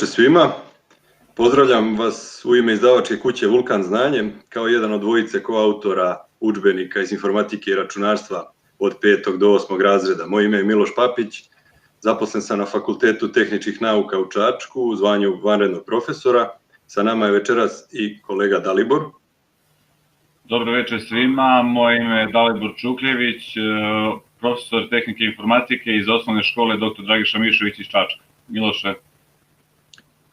veče svima. Pozdravljam vas u ime izdavačke kuće Vulkan Znanje kao jedan od dvojice koautora udžbenika iz informatike i računarstva od 5. do 8. razreda. Moje ime je Miloš Papić, zaposlen sam na Fakultetu tehničkih nauka u Čačku u zvanju vanrednog profesora. Sa nama je večeras i kolega Dalibor. Dobro večer svima, moje ime je Dalibor Čukljević, profesor tehnike i informatike iz osnovne škole dr. Dragiša Mišović iz Čačka. Miloše.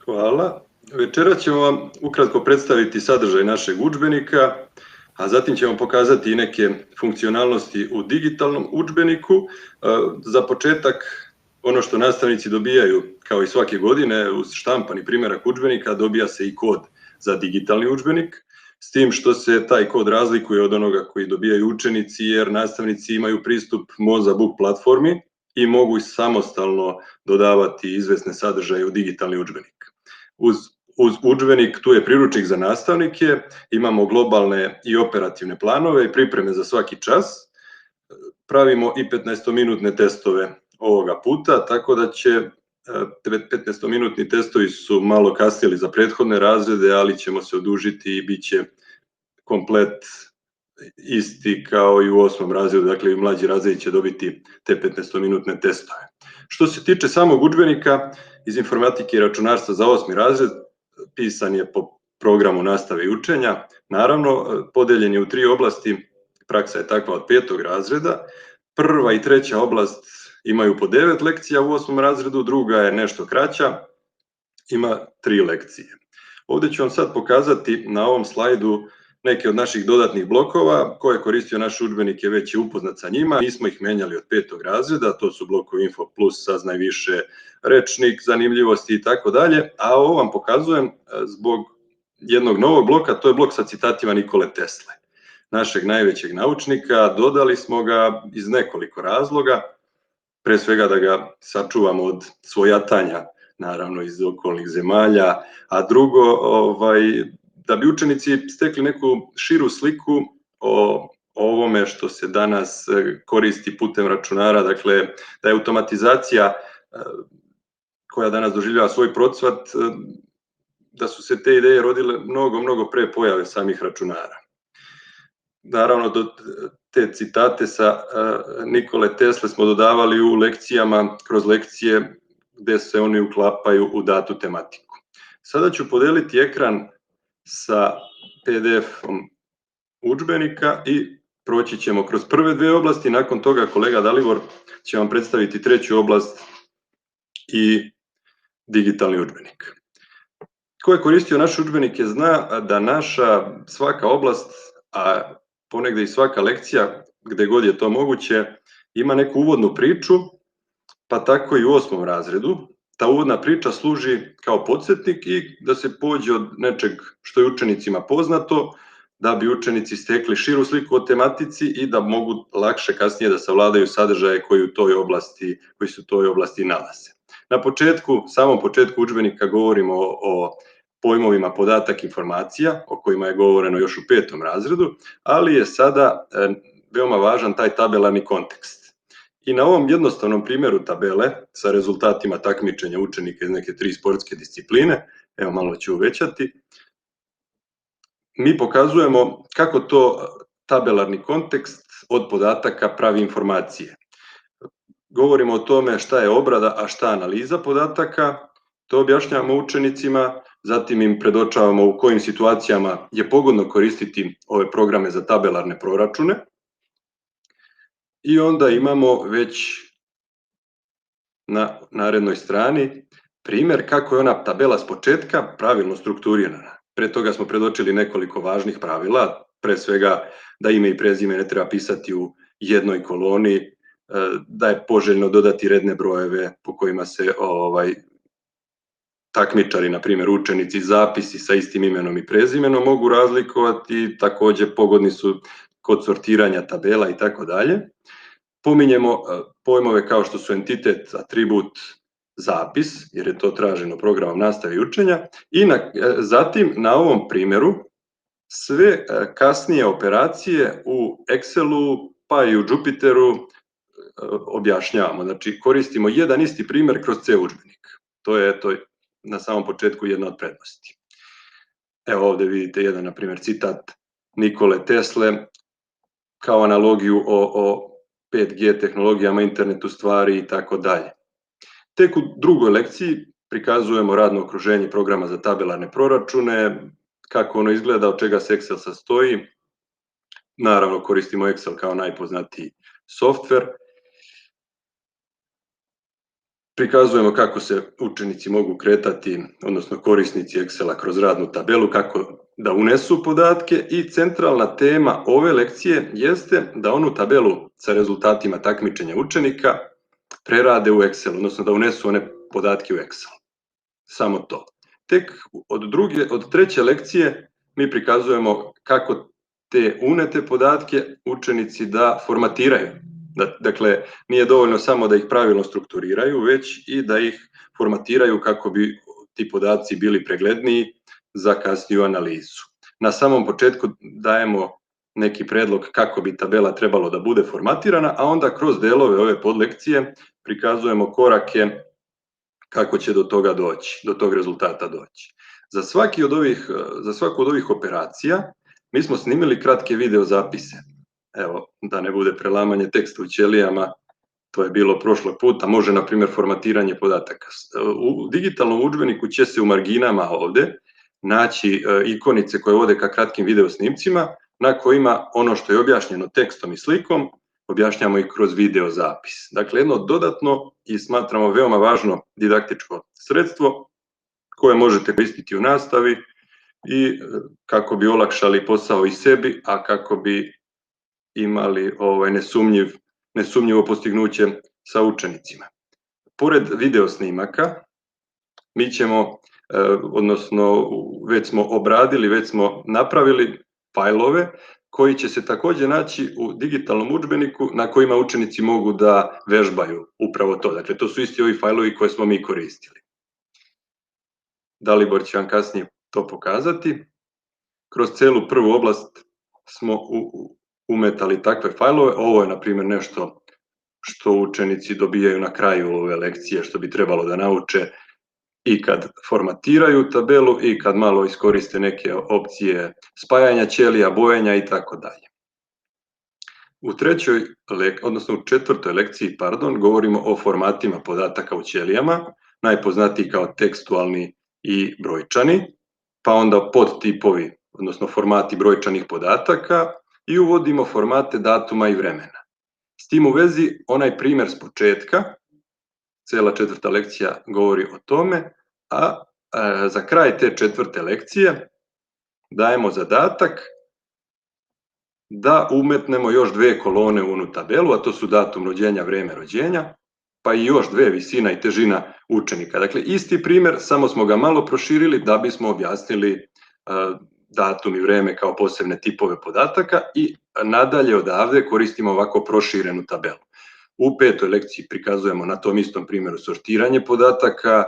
Hvala. Večeras ćemo vam ukratko predstaviti sadržaj našeg udžbenika, a zatim ćemo pokazati i neke funkcionalnosti u digitalnom udžbeniku. Za početak, ono što nastavnici dobijaju kao i svake godine uz štampani primjerak udžbenika, dobija se i kod za digitalni udžbenik, s tim što se taj kod razlikuje od onoga koji dobijaju učenici, jer nastavnici imaju pristup Mozabook platformi i mogu samostalno dodavati izvesne sadržaje u digitalni udžbenik. Uz udžbenik tu je priručnik za nastavnike, imamo globalne i operativne planove i pripreme za svaki čas. Pravimo i 15-minutne testove ovoga puta, tako da će 15-minutni testovi su malo kasnili za prethodne razrede, ali ćemo se odužiti i bit će komplet isti kao i u 8. razredu, dakle i mlađi razredi će dobiti te 15-minutne testove. Što se tiče samog udžbenika iz informatike i računarstva za 8. razred, pisan je po programu nastave i učenja, naravno podeljen je u 3 oblasti, praksa je takva od 5. razreda, prva i treća oblast imaju po 9 lekcija u 8. razredu, druga je nešto kraća, ima 3 lekcije. Ovdje ću vam sad pokazati na ovom slajdu neke od naših dodatnih blokova. Ko je koristio naš udžbenik je već upoznat sa njima, nismo ih menjali od 5. razreda, to su blokovi Info Plus, Saznaj više, Rečnik, Zanimljivosti i tako dalje, a ovo vam pokazujem zbog jednog novog bloka, to je blok sa citatima Nikole Tesle, našeg najvećeg naučnika. Dodali smo ga iz nekoliko razloga, pre svega da ga sačuvamo od svojatanja, naravno iz okolnih zemalja, a drugo, da bi učenici stekli neku širu sliku o ovome što se danas koristi putem računara, dakle da je automatizacija koja danas doživljava svoj procvat, da su se te ideje rodile mnogo pre pojave samih računara. Naravno, te citate sa Nikole Tesle smo dodavali u lekcijama, kroz lekcije gde se oni uklapaju u datu tematiku. Sada ću podeliti ekran sa PDF-om udžbenika i proći ćemo kroz prve 2 oblasti, nakon toga kolega Dalibor će vam predstaviti 3. oblast i digitalni udžbenik. Ko je koristio naš udžbenike zna da naša svaka oblast, a ponegde i svaka lekcija, gde god je to moguće, ima neku uvodnu priču, pa tako i u 8. razredu. Ta uvodna priča služi kao podsjetnik i da se pođe od nečeg što je učenicima poznato, da bi učenici stekli širu sliku o tematici i da mogu lakše kasnije da savladaju sadržaje koji se u toj oblasti nalaze. Na samom početku udžbenika govorimo o pojmovima podatak informacija, o kojima je govoreno još u 5. razredu, ali je sada veoma važan taj tabelarni kontekst. I na ovom jednostavnom primjeru tabele sa rezultatima takmičenja učenika iz neke 3 sportske discipline, evo malo ću uvećati, mi pokazujemo kako to tabelarni kontekst od podataka pravi informacije. Govorimo o tome šta je obrada, a šta analiza podataka, to objašnjavamo učenicima, zatim im predočavamo u kojim situacijama je pogodno koristiti ove programe za tabelarne proračune i onda imamo već na narednoj strani primjer kako je ona tabela s početka pravilno strukturirana. Pre toga smo predočili nekoliko važnih pravila, pre svega da ime i prezime ne treba pisati u jednoj koloni, da je poželjno dodati redne brojeve po kojima se takmičari, na primjer učenici, zapisi sa istim imenom i prezimenom mogu razlikovati, takođe pogodni su kod sortiranja tabela i tako dalje. Pominjemo pojmove kao što su entitet, atribut, zapis, jer je to traženo programom nastave i učenja, i zatim na ovom primjeru sve kasnije operacije u Excelu pa i u Jupiteru objašnjavamo. Znači koristimo jedan isti primjer kroz ceo udžbenik. To je na samom početku jedna od prednosti. Evo ovde vidite jedan, na primjer, citat Nikole Tesle kao analogiju o 5G tehnologijama, internetu stvari i tako dalje. Tek u drugoj lekciji prikazujemo radno okruženje programa za tabelarne proračune, kako ono izgleda, od čega se Excel sastoji. Naravno, koristimo Excel kao najpoznatiji softver. Prikazujemo kako se učenici mogu kretati, odnosno korisnici Excela kroz radnu tabelu, kako da unesu podatke, i centralna tema ove lekcije jeste da onu tabelu sa rezultatima takmičenja učenika prerade u Excel, odnosno da unesu one podatke u Excel. Samo to. Tek od treće lekcije mi prikazujemo kako te unete podatke učenici da formatiraju. Dakle, nije dovoljno samo da ih pravilno strukturiraju, već i da ih formatiraju kako bi ti podaci bili pregledniji za kasniju analizu. Na samom početku dajemo neki predlog kako bi tabela trebalo da bude formatirana, a onda kroz delove ove podlekcije prikazujemo korake kako će do toga doći, do tog rezultata doći. Za svaku od ovih operacija mi smo snimili kratke video zapise. Evo, da ne bude prelamanje teksta u ćelijama, to je bilo prošlog puta, može, na primjer, formatiranje podataka. U digitalnom udžbeniku će se u marginama ovde naći ikonice koje vode ka kratkim video snimcima, na kojima ono što je objašnjeno tekstom i slikom objašnjamo i kroz video zapis. Dakle, jedno dodatno i smatramo veoma važno didaktičko sredstvo koje možete koristiti u nastavi i kako bi olakšali posao i sebi, a kako bi imali nesumnjivo postignuće sa učenicima. Pored video snimaka, mi ćemo, odnosno već smo obradili, već smo napravili fajlove koji će se takođe naći u digitalnom udžbeniku na kojima učenici mogu da vežbaju upravo to. Dakle, to su isti ovi fajlovi koje smo mi koristili. Dalibor će vam kasnije to pokazati. Kroz celu prvu oblast smo umetali takve fajlove. Ovo je, na primjer, nešto što učenici dobijaju na kraju ove lekcije, što bi trebalo da nauče i kad formatiraju tabelu i kad malo iskoriste neke opcije spajanja ćelija, bojanja i tako dalje. U četvrtoj lekciji, govorimo o formatima podataka u ćelijama, najpoznatiji kao tekstualni i brojčani, pa onda podtipovi, odnosno formati brojčanih podataka, i uvodimo formate datuma i vremena. S tim u vezi, onaj primer s početka, cela četvrta lekcija govori o tome, a za kraj te četvrte lekcije dajemo zadatak da umetnemo još dve kolone u onu tabelu, a to su datum rođenja, vreme rođenja, pa i još dve, visina i težina učenika. Dakle, isti primer, samo smo ga malo proširili da bismo objasnili datum i vreme kao posebne tipove podataka, i nadalje odavde koristimo ovako proširenu tabelu. U petoj lekciji prikazujemo na tom istom primjeru sortiranje podataka,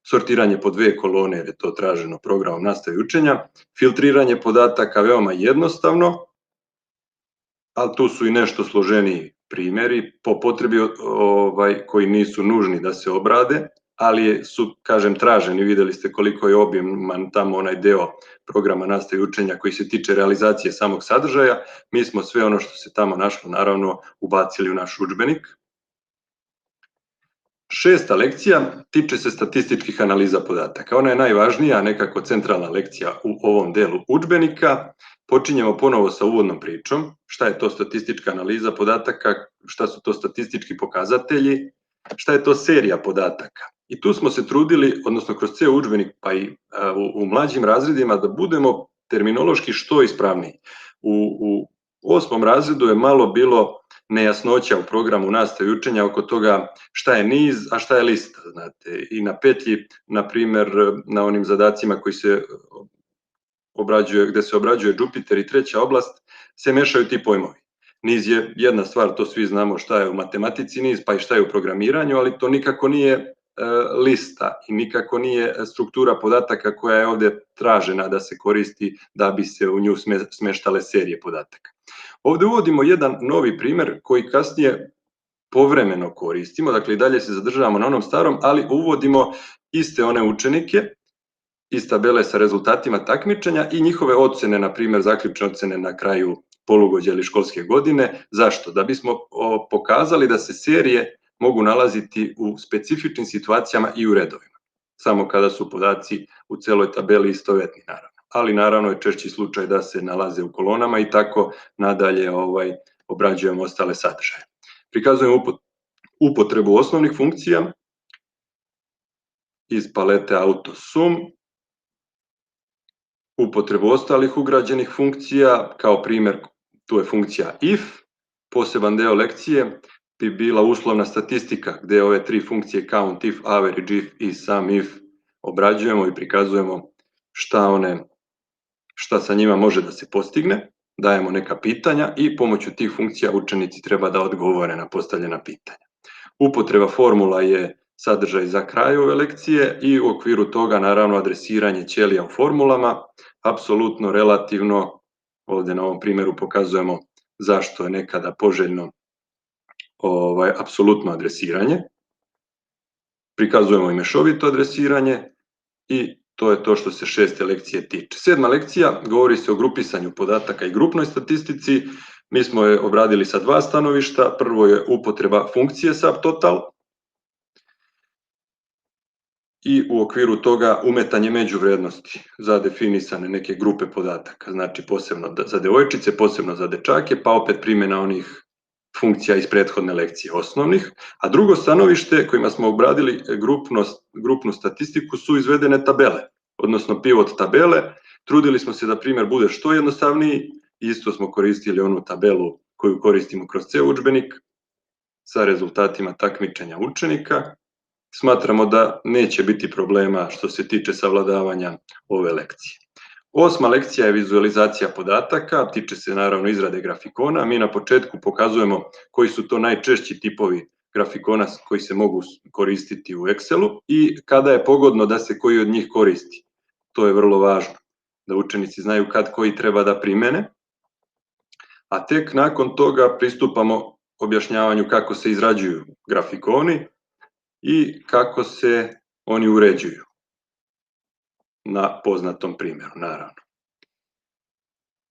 sortiranje po dve kolone jer je to traženo programom nastave i učenja, filtriranje podataka veoma jednostavno, ali tu su i nešto složeniji primjeri po potrebi koji nisu nužni da se obrade, ali su, kažem, traženi. Videli ste koliko je obiman tamo onaj deo programa nastave i učenja koji se tiče realizacije samog sadržaja. Mi smo sve ono što se tamo našlo, naravno, ubacili u naš udžbenik. Šesta lekcija tiče se statističkih analiza podataka. Ona je najvažnija, nekako centralna lekcija u ovom delu udžbenika. Počinjemo ponovo sa uvodnom pričom, šta je to statistička analiza podataka, šta su to statistički pokazatelji, šta je to serija podataka. I tu smo se trudili, odnosno kroz ceo udžbenik, pa i u mlađim razredima, da budemo terminološki što ispravniji. U 8. razredu je malo bilo nejasnoća u programu nastave i učenja oko toga šta je niz, a šta je lista. Znate. I na petlji, na primer, na onim zadacima koji se gde se obrađuje Jupiter i treća oblast, se mešaju ti pojmovi. Niz je jedna stvar, to svi znamo šta je u matematici niz, pa i šta je u programiranju, ali to nikako nije lista i nikako nije struktura podataka koja je ovde tražena da se koristi da bi se u nju smeštale serije podataka. Ovde uvodimo jedan novi primer koji kasnije povremeno koristimo, dakle i dalje se zadržavamo na onom starom, ali uvodimo iste one učenike iz tabele sa rezultatima takmičenja i njihove ocene, na primjer zaključne ocene na kraju polugođa ili školske godine. Zašto? Da bismo pokazali da se serije mogu nalaziti u specifičnim situacijama i u redovima, samo kada su podaci u celoj tabeli istovetni, naravno. Ali naravno je češći slučaj da se nalaze u kolonama i tako nadalje obrađujemo ostale sadržaje. Prikazujemo upotrebu osnovnih funkcija iz palete AutoSum, upotrebu ostalih ugrađenih funkcija, kao primjer tu je funkcija if, poseban deo lekcije bi bila uslovna statistika gde ove tri funkcije count if, average if i sum if obrađujemo i prikazujemo šta sa njima može da se postigne, dajemo neka pitanja i pomoću tih funkcija učenici treba da odgovore na postavljena pitanja. Upotreba formula je sadržaj za kraj ove lekcije i u okviru toga naravno adresiranje ćelija u formulama, apsolutno relativno, ovde na ovom primjeru pokazujemo zašto je nekada poželjno apsolutno adresiranje, prikazujemo i mešovito adresiranje i to je to što se 6. lekcije tiče. 7. lekcija govori se o grupisanju podataka i grupnoj statistici. Mi smo je obradili sa dva stanovišta. Prvo je upotreba funkcije subtotal i u okviru toga umetanje međuvrednosti za definisane neke grupe podataka, znači posebno za devojčice, posebno za dečake, pa opet primjena onih funkcija iz prethodne lekcije osnovnih, a drugo stanovište kojima smo obradili grupnu statistiku su izvedene tabele, odnosno pivot tabele. Trudili smo se da primjer bude što jednostavniji, isto smo koristili onu tabelu koju koristimo kroz ceo udžbenik sa rezultatima takmičenja učenika. Smatramo da neće biti problema što se tiče savladavanja ove lekcije. 8. lekcija je vizualizacija podataka, tiče se naravno izrade grafikona. Mi na početku pokazujemo koji su to najčešći tipovi grafikona koji se mogu koristiti u Excelu i kada je pogodno da se koji od njih koristi. To je vrlo važno, da učenici znaju kad koji treba da primene, a tek nakon toga pristupamo objašnjavanju kako se izrađuju grafikoni i kako se oni uređuju. Na poznatom primjeru, naravno.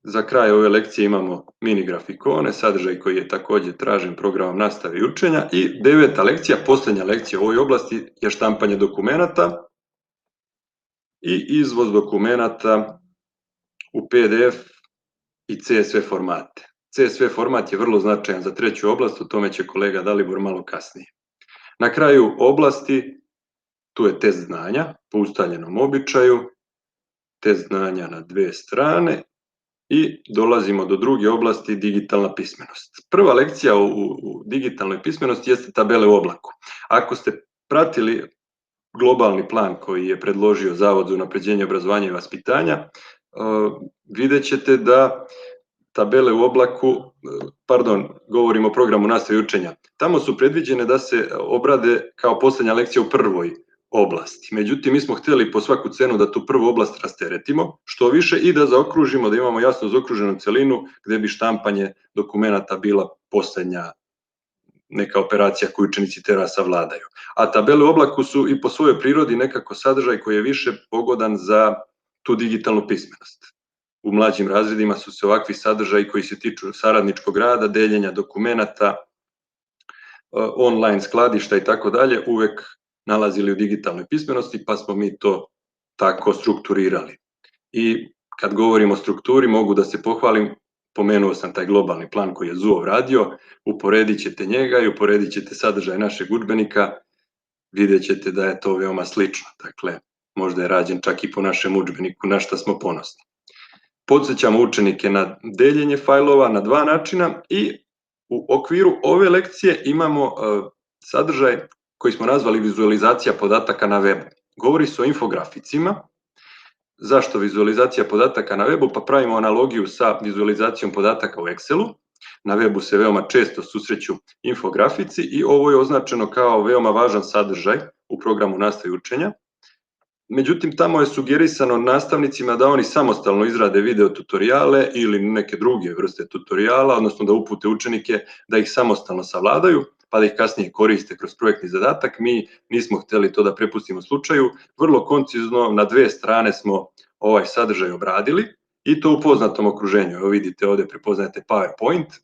Za kraj ove lekcije imamo mini grafikone, sadržaj koji je takođe tražen programom nastave i učenja i 9. lekcija, poslednja lekcija u ovoj oblasti je štampanje dokumenata i izvoz dokumenata u PDF i CSV formate. CSV format je vrlo značajan za treću oblast, o tome će kolega Dalibor malo kasnije. Na kraju oblasti tu je test znanja po ustaljenom običaju, test znanja na 2 strane i dolazimo do druge oblasti, digitalna pismenost. Prva lekcija u digitalnoj pismenosti jeste tabele u oblaku. Ako ste pratili globalni plan koji je predložio Zavod za unapređenje obrazovanja i vaspitanja, vidjet ćete da tabele u oblaku, govorimo o programu nastave i učenja, tamo su predviđene da se obrade kao poslednja lekcija u prvoj oblasti. Međutim, mi smo hteli po svaku cenu da tu prvu oblast rasteretimo, što više i da zaokružimo, da imamo jasno zaokruženu celinu gde bi štampanje dokumenata bila poslednja neka operacija koju učenici treba savladaju. A tabele u oblaku su i po svojoj prirodi nekako sadržaj koji je više pogodan za tu digitalnu pismenost. U mlađim razredima su se ovakvi sadržaji koji se tiču saradničkog rada, deljenja dokumenata, online skladišta i tako dalje, uvek nalazili u digitalnoj pismenosti, pa smo mi to tako strukturirali. I kad govorimo o strukturi, mogu da se pohvalim, pomenuo sam taj globalni plan koji je ZUOV radio, uporedit ćete njega i uporedit ćete sadržaj našeg udžbenika, vidjet ćete da je to veoma slično. Dakle, možda je rađen čak i po našem udžbeniku, na šta smo ponosni. Podsećamo učenike na deljenje fajlova na 2 načina i u okviru ove lekcije imamo sadržaj koji smo nazvali vizualizacija podataka na webu. Govori se o infograficima. Zašto vizualizacija podataka na webu? Pa pravimo analogiju sa vizualizacijom podataka u Excelu. Na webu se veoma često susreću infografici i ovo je označeno kao veoma važan sadržaj u programu nastave i učenja. Međutim, tamo je sugerisano nastavnicima da oni samostalno izrade video tutoriale ili neke druge vrste tutoriala, odnosno da upute učenike da ih samostalno savladaju, pa da ih kasnije koriste kroz projektni zadatak. Mi nismo htjeli to da prepustimo slučaju. Vrlo koncizno na 2 strane smo ovaj sadržaj obradili i to u poznatom okruženju. Evo vidite ovdje prepoznajete PowerPoint.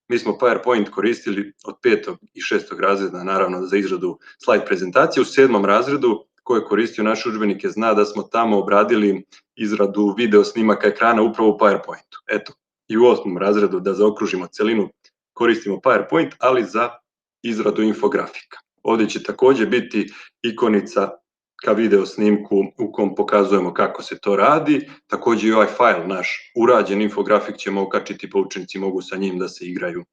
Mi smo PowerPoint koristili od 5. i 6. razreda, naravno za izradu slajd prezentacije. U 7. razredu, ko je koristio naše udžbenike zna da smo tamo obradili izradu video snimaka ekrana upravo u PowerPointu. Eto, i u 8. razredu, da zaokružimo celinu, koristimo PowerPoint, ali za izradu infografika. Ovdje će također biti ikonica ka video snimku u kom pokazujemo kako se to radi. Također i ovaj fajl naš urađen infografik ćemo okačiti, pa učenici mogu sa njim da se igraju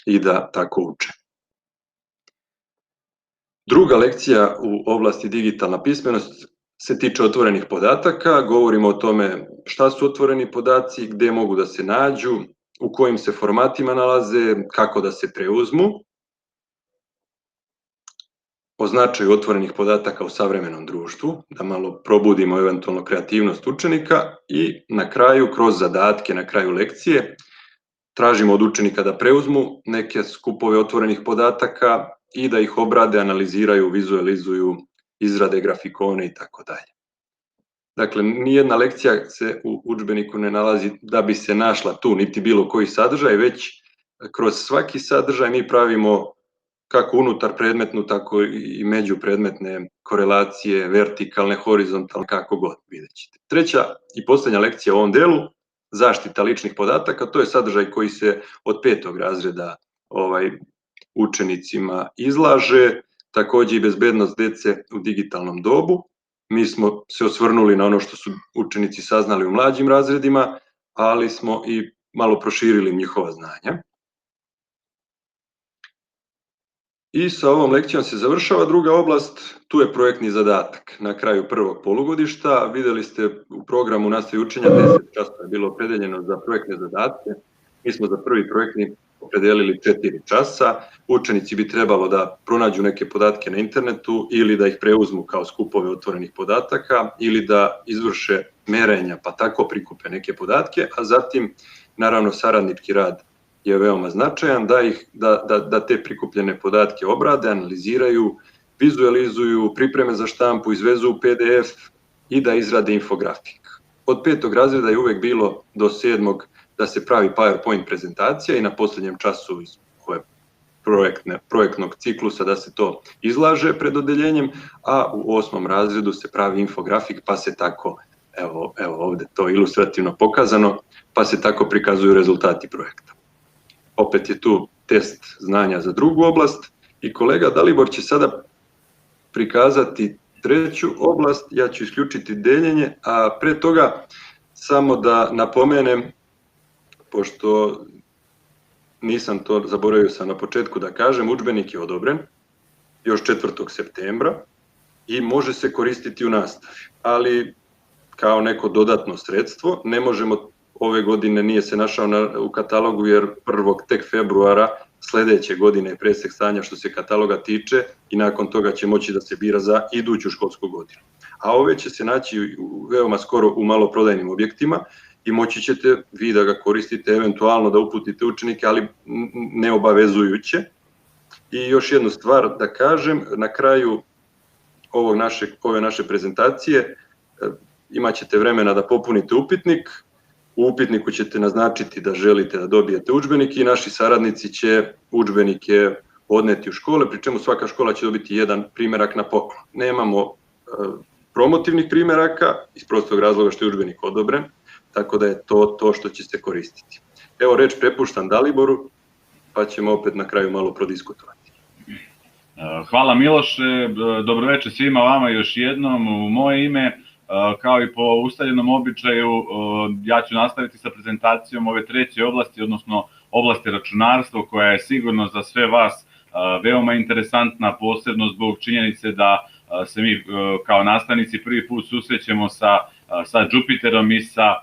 i da tako uče. Druga lekcija u oblasti digitalna pismenost se tiče otvorenih podataka. Govorimo o tome šta su otvoreni podaci, gdje mogu da se nađu, u kojim se formatima nalaze, kako da se preuzmu, o značaju otvorenih podataka u savremenom društvu, da malo probudimo eventualno kreativnost učenika i na kraju, kroz zadatke na kraju lekcije, tražimo od učenika da preuzmu neke skupove otvorenih podataka i da ih obrade, analiziraju, vizualizuju, izrade grafikone i tako dalje. Dakle, nijedna lekcija se u udžbeniku ne nalazi da bi se našla tu, niti bilo koji sadržaj, već kroz svaki sadržaj mi pravimo kako unutar predmetnu, tako i međupredmetne korelacije, vertikalne, horizontalne, kako god, vidjet ćete. Treća i posljednja lekcija u ovom delu, zaštita ličnih podataka, to je sadržaj koji se od 5. razreda učenicima izlaže, također i bezbednost dece u digitalnom dobu. Mi smo se osvrnuli na ono što su učenici saznali u mlađim razredima, ali smo i malo proširili njihova znanja. I sa ovom lekcijom se završava druga oblast, tu je projektni zadatak. Na kraju prvog polugodišta vidjeli ste u programu nastave učenja 10 časova je bilo opredeljeno za projektne zadatke. Mi smo za prvi projektni opredelili 4 časa. Učenici bi trebalo da pronađu neke podatke na internetu ili da ih preuzmu kao skupove otvorenih podataka ili da izvrše merenja pa tako prikupe neke podatke, a zatim naravno saradnički rad je veoma značajan, da te prikupljene podatke obrade, analiziraju, vizualizuju, pripreme za štampu, izvezu u PDF i da izrade infografik. Od 5. razreda je uvek bilo do 7. da se pravi PowerPoint prezentacija i na posljednjem času iz projektnog ciklusa da se to izlaže pred odeljenjem, a u 8. razredu se pravi infografik pa se tako, evo ovdje to ilustrativno pokazano, pa se tako prikazuju rezultati projekta. Opet je tu test znanja za drugu oblast i kolega Dalibor će sada prikazati treću oblast, ja ću isključiti deljenje, a pre toga samo da napomenem, pošto nisam to zaboravio sam na početku da kažem, udžbenik je odobren još 4. septembra i može se koristiti u nastavi, ali kao neko dodatno sredstvo ne možemo. Ove godine nije se našao u katalogu jer 1. tek februara sledeće godine je presek stanja što se kataloga tiče i nakon toga će moći da se bira za iduću školsku godinu. A ove će se naći veoma skoro u maloprodajnim objektima i moći ćete vi da ga koristite, eventualno da uputite učenike, ali neobavezujuće. I još jednu stvar da kažem, na kraju ove naše prezentacije imat ćete vremena da popunite upitnik. U upitniku ćete naznačiti da želite da dobijete udžbenik i naši saradnici će udžbenike odneti u škole, pri čemu svaka škola će dobiti jedan primerak na poklon. Nemamo promotivnih primeraka iz prostog razloga što je udžbenik odobren, tako da je to što će se koristiti. Evo reč prepuštam Daliboru, pa ćemo opet na kraju malo prodiskutovati. Hvala Miloše, dobroveče svima vama još jednom u moje ime. Kao i po ustaljenom običaju, ja ću nastaviti sa prezentacijom ove treće oblasti, odnosno oblasti računarstva, koja je sigurno za sve vas veoma interesantna, posebno zbog činjenice da se mi kao nastavnici prvi put susrećemo sa Jupiterom i sa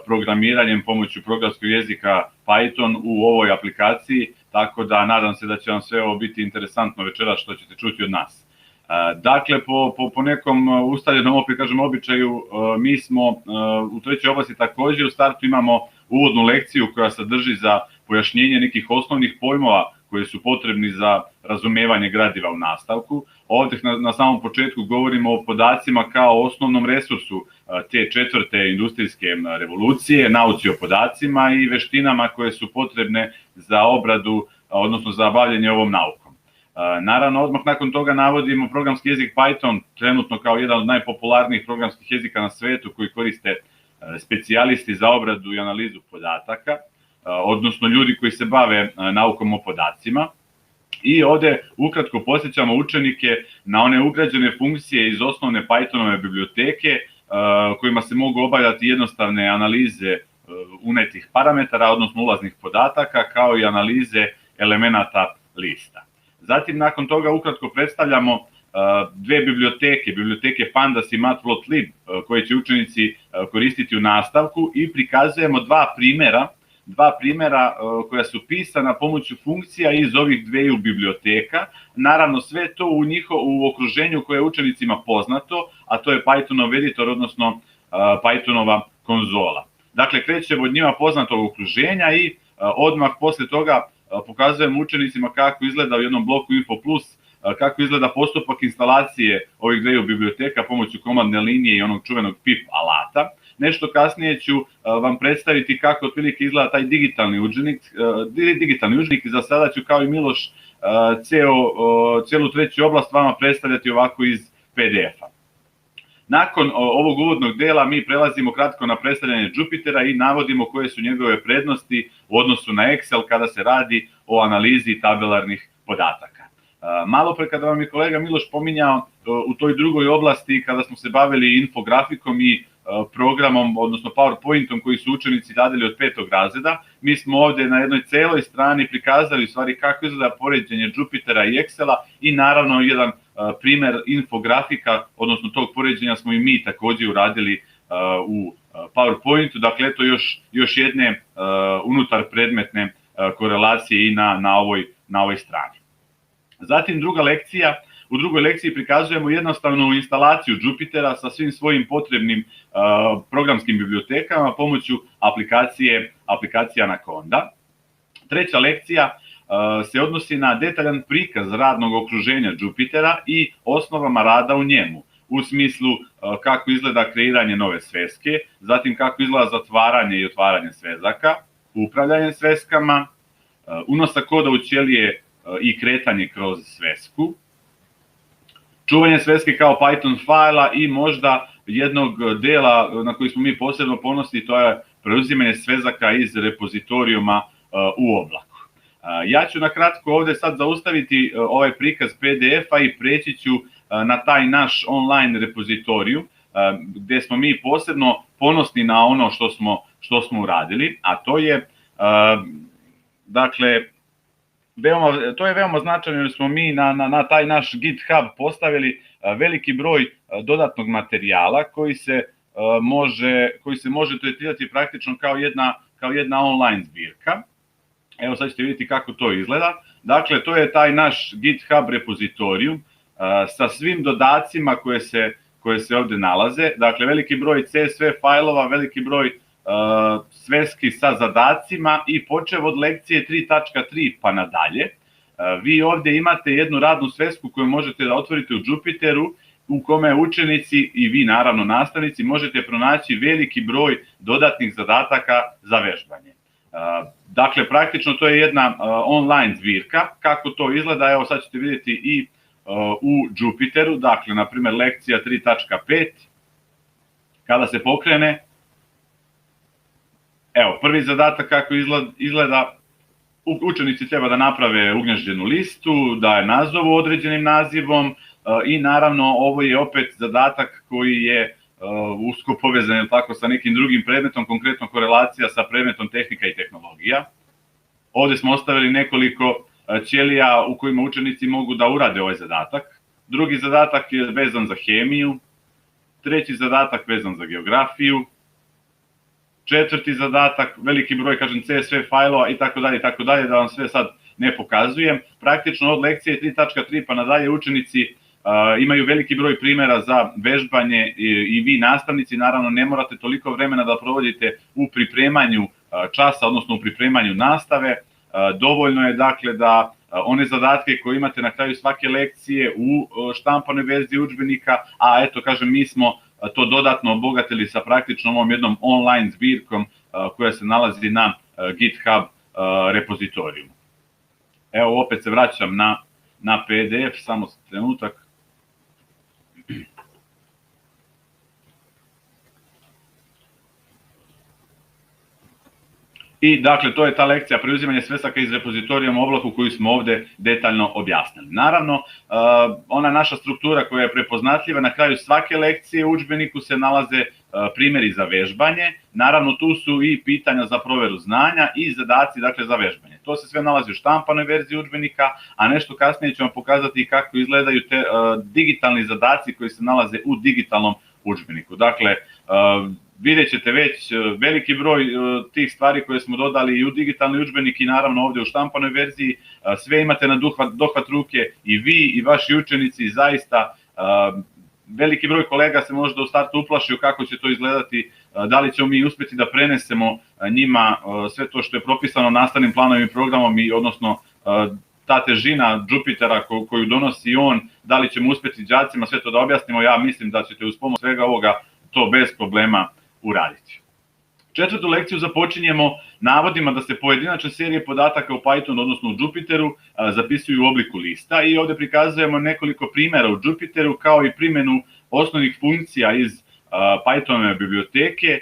programiranjem pomoću programskog jezika Python u ovoj aplikaciji, tako da nadam se da će vam sve ovo biti interesantno večeras što ćete čuti od nas. Dakle, po nekom ustaljenom običaju, mi smo u trećoj oblasti također u startu imamo uvodnu lekciju koja sadrži za pojašnjenje nekih osnovnih pojmova koji su potrebni za razumevanje gradiva u nastavku. Ovdje na samom početku govorimo o podacima kao osnovnom resursu te četvrte industrijske revolucije, nauci o podacima i veštinama koje su potrebne za obradu, odnosno za bavljenje ovom naukom. Naravno, odmah nakon toga navodimo programski jezik Python, trenutno kao jedan od najpopularnijih programskih jezika na svetu koji koriste specijalisti za obradu i analizu podataka, odnosno ljudi koji se bave naukom o podacima. I ovdje ukratko podsjećamo učenike na one ugrađene funkcije iz osnovne Pythonove biblioteke kojima se mogu obavljati jednostavne analize unetih parametara, odnosno ulaznih podataka, kao i analize elemenata lista. Zatim, nakon toga ukratko predstavljamo dve biblioteke Pandas i Matplotlib, koje će učenici koristiti u nastavku, i prikazujemo dva primjera koja su pisana pomoću funkcija iz ovih dveju biblioteka. Naravno, sve to u okruženju koje je učenicima poznato, a to je Pythonov editor, odnosno Pythonova konzola. Dakle, krećemo od njima poznatog okruženja i odmah posle toga pokazujemo učenicima kako izgleda u jednom bloku Info+, kako izgleda postupak instalacije ovih dveju biblioteka pomoću komandne linije i onog čuvenog pip alata. Nešto kasnije ću vam predstaviti kako otprilike izgleda taj digitalni udžbenik. Za sada ću, kao i Miloš, cijelu treću oblast vama predstavljati ovako iz PDF-a. Nakon ovog uvodnog dela mi prelazimo kratko na predstavljanje Jupitera i navodimo koje su njegove prednosti u odnosu na Excel kada se radi o analizi tabelarnih podataka. Malo pre kada vam je kolega Miloš pominjao u toj drugoj oblasti, kada smo se bavili infografikom i programom, odnosno PowerPointom koji su učenici radili od 5. razreda, mi smo ovdje na jednoj celoj strani prikazali u stvari kako izgleda poređenje Jupitera i Excela i naravno jedan primer infografika, odnosno tog poređenja smo i mi također uradili u PowerPointu. Dakle, eto još jedne unutar predmetne korelacije i na ovoj strani. Zatim druga lekcija. U drugoj lekciji prikazujemo jednostavnu instalaciju Jupitera sa svim svojim potrebnim programskim bibliotekama pomoću aplikacije Anaconda. Treća lekcija se odnosi na detaljan prikaz radnog okruženja Jupitera i osnovama rada u njemu, u smislu kako izgleda kreiranje nove sveske, zatim kako izgleda zatvaranje i otvaranje svezaka, upravljanje sveskama, unosa koda u ćelije i kretanje kroz svesku, čuvanje sveske kao Python fajla i možda jednog dela na koji smo mi posebno ponosni, to je preuzimanje svezaka iz repozitorijuma u oblaku. Ja ću na kratko ovdje sad zaustaviti ovaj prikaz PDF-a i preći ću na taj naš online repozitorijum, gdje smo mi posebno ponosni na ono što smo uradili, a to je, dakle, to je veoma značajno jer smo mi na taj naš GitHub postavili veliki broj dodatnog materijala koji se može tretirati praktično kao jedna online zbirka. Evo sad ćete vidjeti kako to izgleda. Dakle, to je taj naš GitHub repozitorijum sa svim dodacima koje se ovdje nalaze. Dakle, veliki broj CSV fajlova, veliki broj sveski sa zadacima i počev od lekcije 3.3 pa nadalje. Vi ovdje imate jednu radnu svesku koju možete da otvorite u Jupiteru, u kome učenici i vi, naravno nastavnici, možete pronaći veliki broj dodatnih zadataka za vežbanje. Dakle, praktično to je jedna online zbirka. Kako to izgleda, evo sad ćete vidjeti i u Jupiteru. Dakle, na primjer, lekcija 3.5, kada se pokrene, evo, prvi zadatak kako izgleda, učenici treba da naprave ugnježđenu listu, da je nazovu određenim nazivom i naravno ovo je opet zadatak koji je usko povezan sa nekim drugim predmetom, konkretno korelacija sa predmetom tehnika i tehnologija. Ovdje smo ostavili nekoliko ćelija u kojima učenici mogu da urade ovaj zadatak. Drugi zadatak je vezan za hemiju, treći zadatak vezan za geografiju, četvrti zadatak, veliki broj, kažem, CSV fajlova i tako dalje, da vam sve sad ne pokazujem. Praktično od lekcije 3.3 pa nadalje učenici imaju veliki broj primjera za vežbanje i vi nastavnici naravno ne morate toliko vremena da provodite u pripremanju časa, odnosno u pripremanju nastave. Dovoljno je dakle da one zadatke koje imate na kraju svake lekcije u štampanoj verziji udžbenika, a eto kažem mi smo to dodatno obogatili sa praktično ovom jednom online zbirkom koja se nalazi na GitHub repozitorijuma. Evo opet se vraćam na PDF, samo trenutak. I dakle, to je ta lekcija preuzimanja svesaka iz repozitorijuma u oblaku koju smo ovde detaljno objasnili. Naravno, ona naša struktura koja je prepoznatljiva, na kraju svake lekcije u udžbeniku se nalaze primjeri za vežbanje. Naravno, tu su i pitanja za proveru znanja i zadaci, dakle, za vežbanje. To se sve nalazi u štampanoj verziji udžbenika, a nešto kasnije ću vam pokazati kako izgledaju te digitalni zadaci koji se nalaze u digitalnom udžbeniku. Dakle, vidjet ćete već veliki broj tih stvari koje smo dodali i u digitalni udžbenik i naravno ovde u štampanoj verziji. Sve imate na dohvat ruke i vi i vaši učenici, zaista veliki broj kolega se možda u startu uplašio kako će to izgledati, da li ćemo mi uspjeti da prenesemo njima sve to što je propisano nastavnim planom i programom i odnosno ta težina Jupitera koju donosi on, da li ćemo uspjeti đacima sve to da objasnimo. Ja mislim da ćete uz pomoć svega ovoga to bez problema uraditi. Četvrtu lekciju započinjemo navodima da se pojedinačne serije podataka u Pythonu, odnosno u Jupiteru, zapisuju u obliku lista i ovde prikazujemo nekoliko primjera u Jupiteru kao i primjenu osnovnih funkcija iz Pythonove biblioteke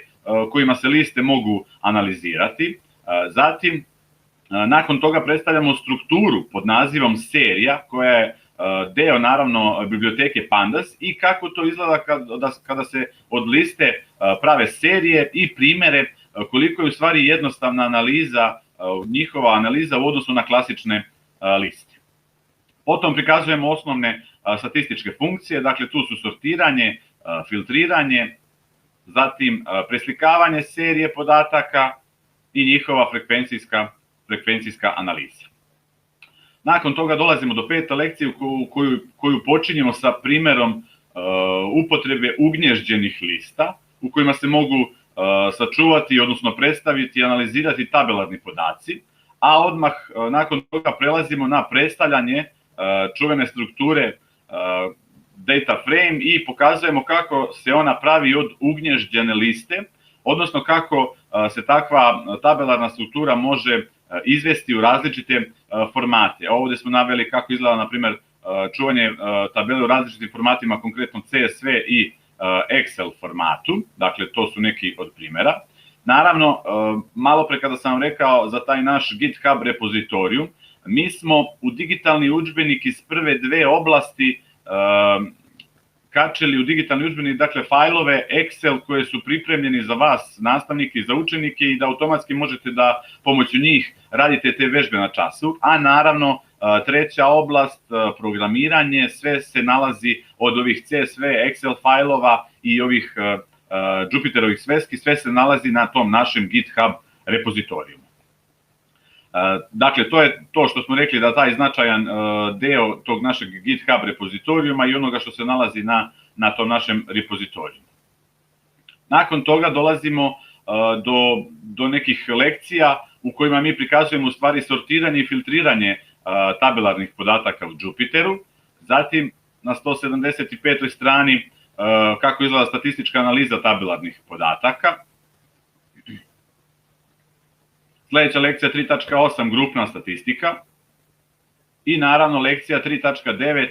kojima se liste mogu analizirati. Zatim, nakon toga predstavljamo strukturu pod nazivom serija koja je deo naravno biblioteke Pandas i kako to izgleda kada se od liste prave serije i primere koliko je u stvari jednostavna analiza, njihova analiza u odnosu na klasične liste. Potom prikazujemo osnovne statističke funkcije, dakle tu su sortiranje, filtriranje, zatim preslikavanje serije podataka i njihova frekvencijska analiza. Nakon toga dolazimo do pete lekcije koju počinjemo sa primjerom upotrebe ugnježđenih lista u kojima se mogu sačuvati, odnosno predstaviti i analizirati tabelarni podaci, a odmah nakon toga prelazimo na predstavljanje čuvene strukture data frame i pokazujemo kako se ona pravi od ugnježđene liste, odnosno kako se takva tabelarna struktura može izvesti u različite formate. Ovdje smo naveli kako izgleda, na primjer, čuvanje tabele u različitim formatima, konkretno CSV i Excel formatu, dakle to su neki od primjera. Naravno, malo pre kada sam vam rekao za taj naš GitHub repozitorijum, mi smo u digitalni udžbenik iz prve dve oblasti kačili u digitalni udžbenik, dakle, fajlove Excel koje su pripremljeni za vas, nastavnike i za učenike i da automatski možete da pomoću njih radite te vežbe na času, a naravno treća oblast, programiranje, sve se nalazi od ovih CSV, Excel fajlova i ovih Jupiterovih sveski, sve se nalazi na tom našem GitHub repozitorijumu. Dakle, to je to što smo rekli da taj značajan deo tog našeg GitHub repozitorijuma i onoga što se nalazi na tom našem repozitoриjumu. Nakon toga dolazimo do nekih lekcija u kojima mi prikazujemo u stvari sortiranje i filtriranje tabelarnih podataka u Jupiteru. Zatim, na 175. strani kako izgleda statistička analiza tabelarnih podataka. Sljedeća lekcija 3.8 grupna statistika i naravno lekcija 3.9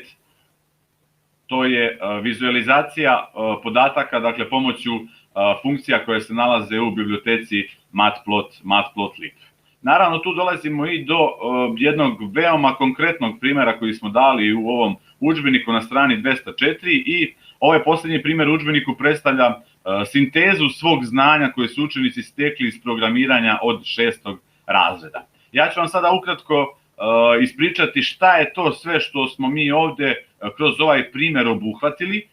to je vizualizacija podataka, dakle pomoću funkcija koje se nalaze u biblioteci Matplotlib. Naravno tu dolazimo i do jednog veoma konkretnog primjera koji smo dali u ovom udžbeniku na strani 204 i ovaj posljednji primjer u udžbeniku predstavlja sintezu svog znanja koje su učenici stekli iz programiranja od 6. razreda. Ja ću vam sada ukratko ispričati šta je to sve što smo mi ovde kroz ovaj primjer obuhvatili.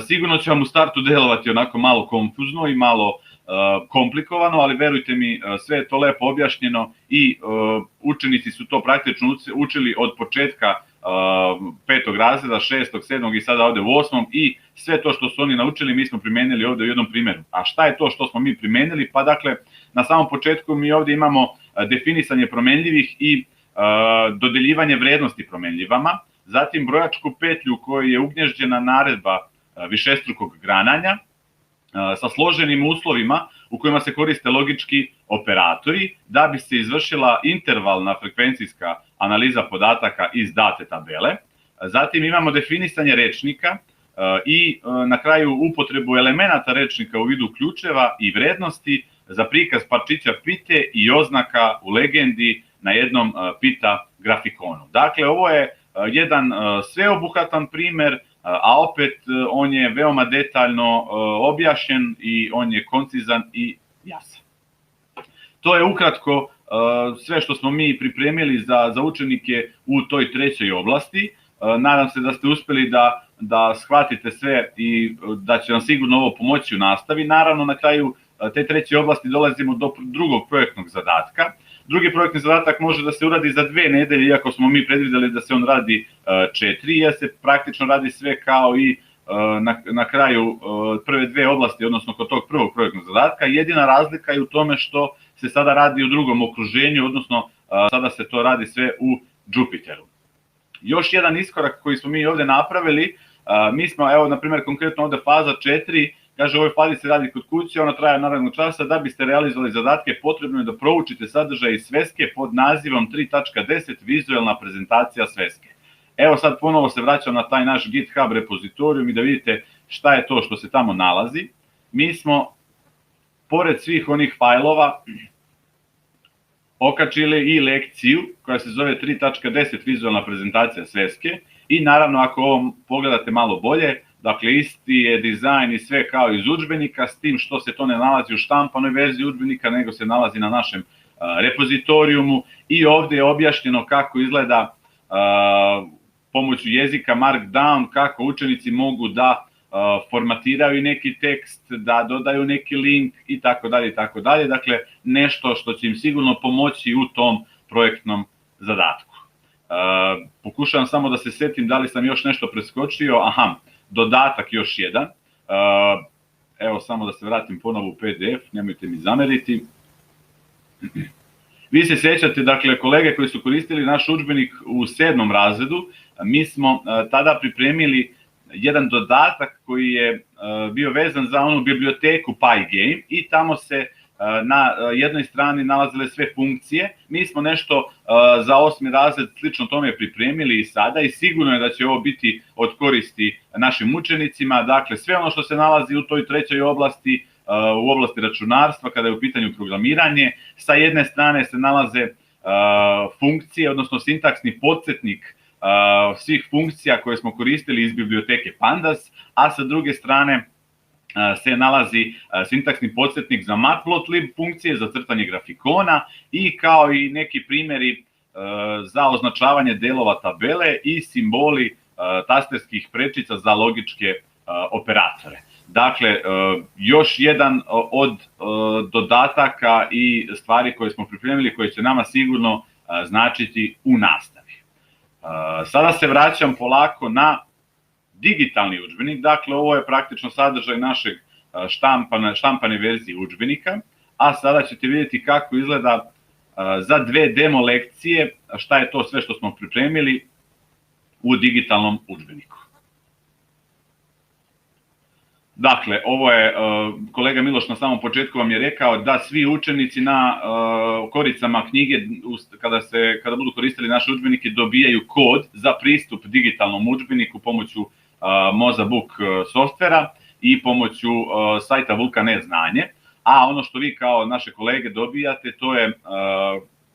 Sigurno će vam u startu delovati onako malo konfuzno i malo komplikovano, ali verujte mi, sve je to lepo objašnjeno i učenici su to praktično učili od početka 5. razreda, 6., 7. i sada ovde u 8. i sve to što su oni naučili mi smo primenili ovde u jednom primjeru. A šta je to što smo mi primenili? Pa dakle, na samom početku mi ovde imamo definisanje promenljivih i dodeljivanje vrednosti promenljivama, zatim brojačku petlju u kojoj je ugnježđena naredba višestrukog grananja sa složenim uslovima u kojima se koriste logički operatori da bi se izvršila intervalna frekvencijska analiza podataka iz date tabele. Zatim imamo definisanje rečnika i na kraju upotrebu elemenata rečnika u vidu ključeva i vrednosti za prikaz parčića pite i oznaka u legendi na jednom pita grafikonu. Dakle, ovo je jedan sveobuhvatan primer, a opet on je veoma detaljno objašnjen i on je koncizan i jasan. To je ukratko sve što smo mi pripremili za učenike u toj trećoj oblasti. Nadam se da ste uspeli da shvatite sve i da će vam sigurno ovo pomoći u nastavi. Naravno, na kraju te treće oblasti dolazimo do drugog projektnog zadatka. Drugi projektni zadatak može da se uradi za 2 nedelje, iako smo mi predvideli da se on radi 4, jer se praktično radi sve kao i na kraju prve 2 oblasti, odnosno kod tog prvog projektnog zadatka. Jedina razlika je u tome što se sada radi u drugom okruženju, odnosno sada se to radi sve u Jupiteru. Još jedan iskorak koji smo mi ovde napravili, mi smo, evo, na primjer, konkretno ovde faza 4, kaže, u ovoj fazi se radi kod kuće, ona traje narednog časa, da biste realizovali zadatke, potrebno je da proučite sadržaj sveske pod nazivom 3.10 vizuelna prezentacija sveske. Evo sad ponovo se vraćam na taj naš GitHub repozitorijum i da vidite šta je to što se tamo nalazi. Mi smo, pored svih onih fajlova, okačili i lekciju koja se zove 3.10 vizualna prezentacija sveske i naravno ako ovo pogledate malo bolje, dakle isti je dizajn i sve kao iz udžbenika, s tim što se to ne nalazi u štampanoj verziji udžbenika, nego se nalazi na našem repozitorijumu i ovde je objašnjeno kako izgleda pomoću jezika Markdown, kako učenici mogu da formatiraju neki tekst, da dodaju neki link i tako dalje i tako dalje. Dakle, nešto što će im sigurno pomoći u tom projektnom zadatku. Pokušavam samo da se setim da li sam još nešto preskočio. Aha, dodatak još jedan. Evo samo da se vratim ponovo u PDF, nemojte mi zameriti. Vi se sjećate, dakle, kolege koji su koristili naš udžbenik u 7. razredu, mi smo tada pripremili jedan dodatak koji je bio vezan za onu biblioteku Pygame i tamo se na jednoj strani nalazile sve funkcije. Mi smo nešto za 8. razred slično tome pripremili i sada i sigurno je da će ovo biti od koristi našim učenicima. Dakle, sve ono što se nalazi u toj trećoj oblasti, u oblasti računarstva, kada je u pitanju programiranje, sa jedne strane se nalaze funkcije, odnosno sintaksni podsjetnik svih funkcija koje smo koristili iz biblioteke Pandas, a sa druge strane se nalazi sintaksni podsjetnik za matplotlib funkcije, za crtanje grafikona i kao i neki primjeri za označavanje delova tabele i simboli tasterskih prečica za logičke operatore. Dakle, još jedan od dodataka i stvari koje smo pripremili koje će nama sigurno značiti u nastavi. Sada se vraćam polako na digitalni udžbenik, dakle ovo je praktično sadržaj našeg štampane verzije udžbenika, a sada ćete vidjeti kako izgleda za 2 demo lekcije, šta je to sve što smo pripremili u digitalnom udžbeniku. Dakle, ovo je, kolega Miloš na samom početku vam je rekao da svi učenici na koricama knjige, kada budu koristili naše udžbenike, dobijaju kod za pristup digitalnom udžbeniku pomoću Mozabook softvera i pomoću sajta Vulkan.net znanje, a ono što vi kao naše kolege dobijate, to je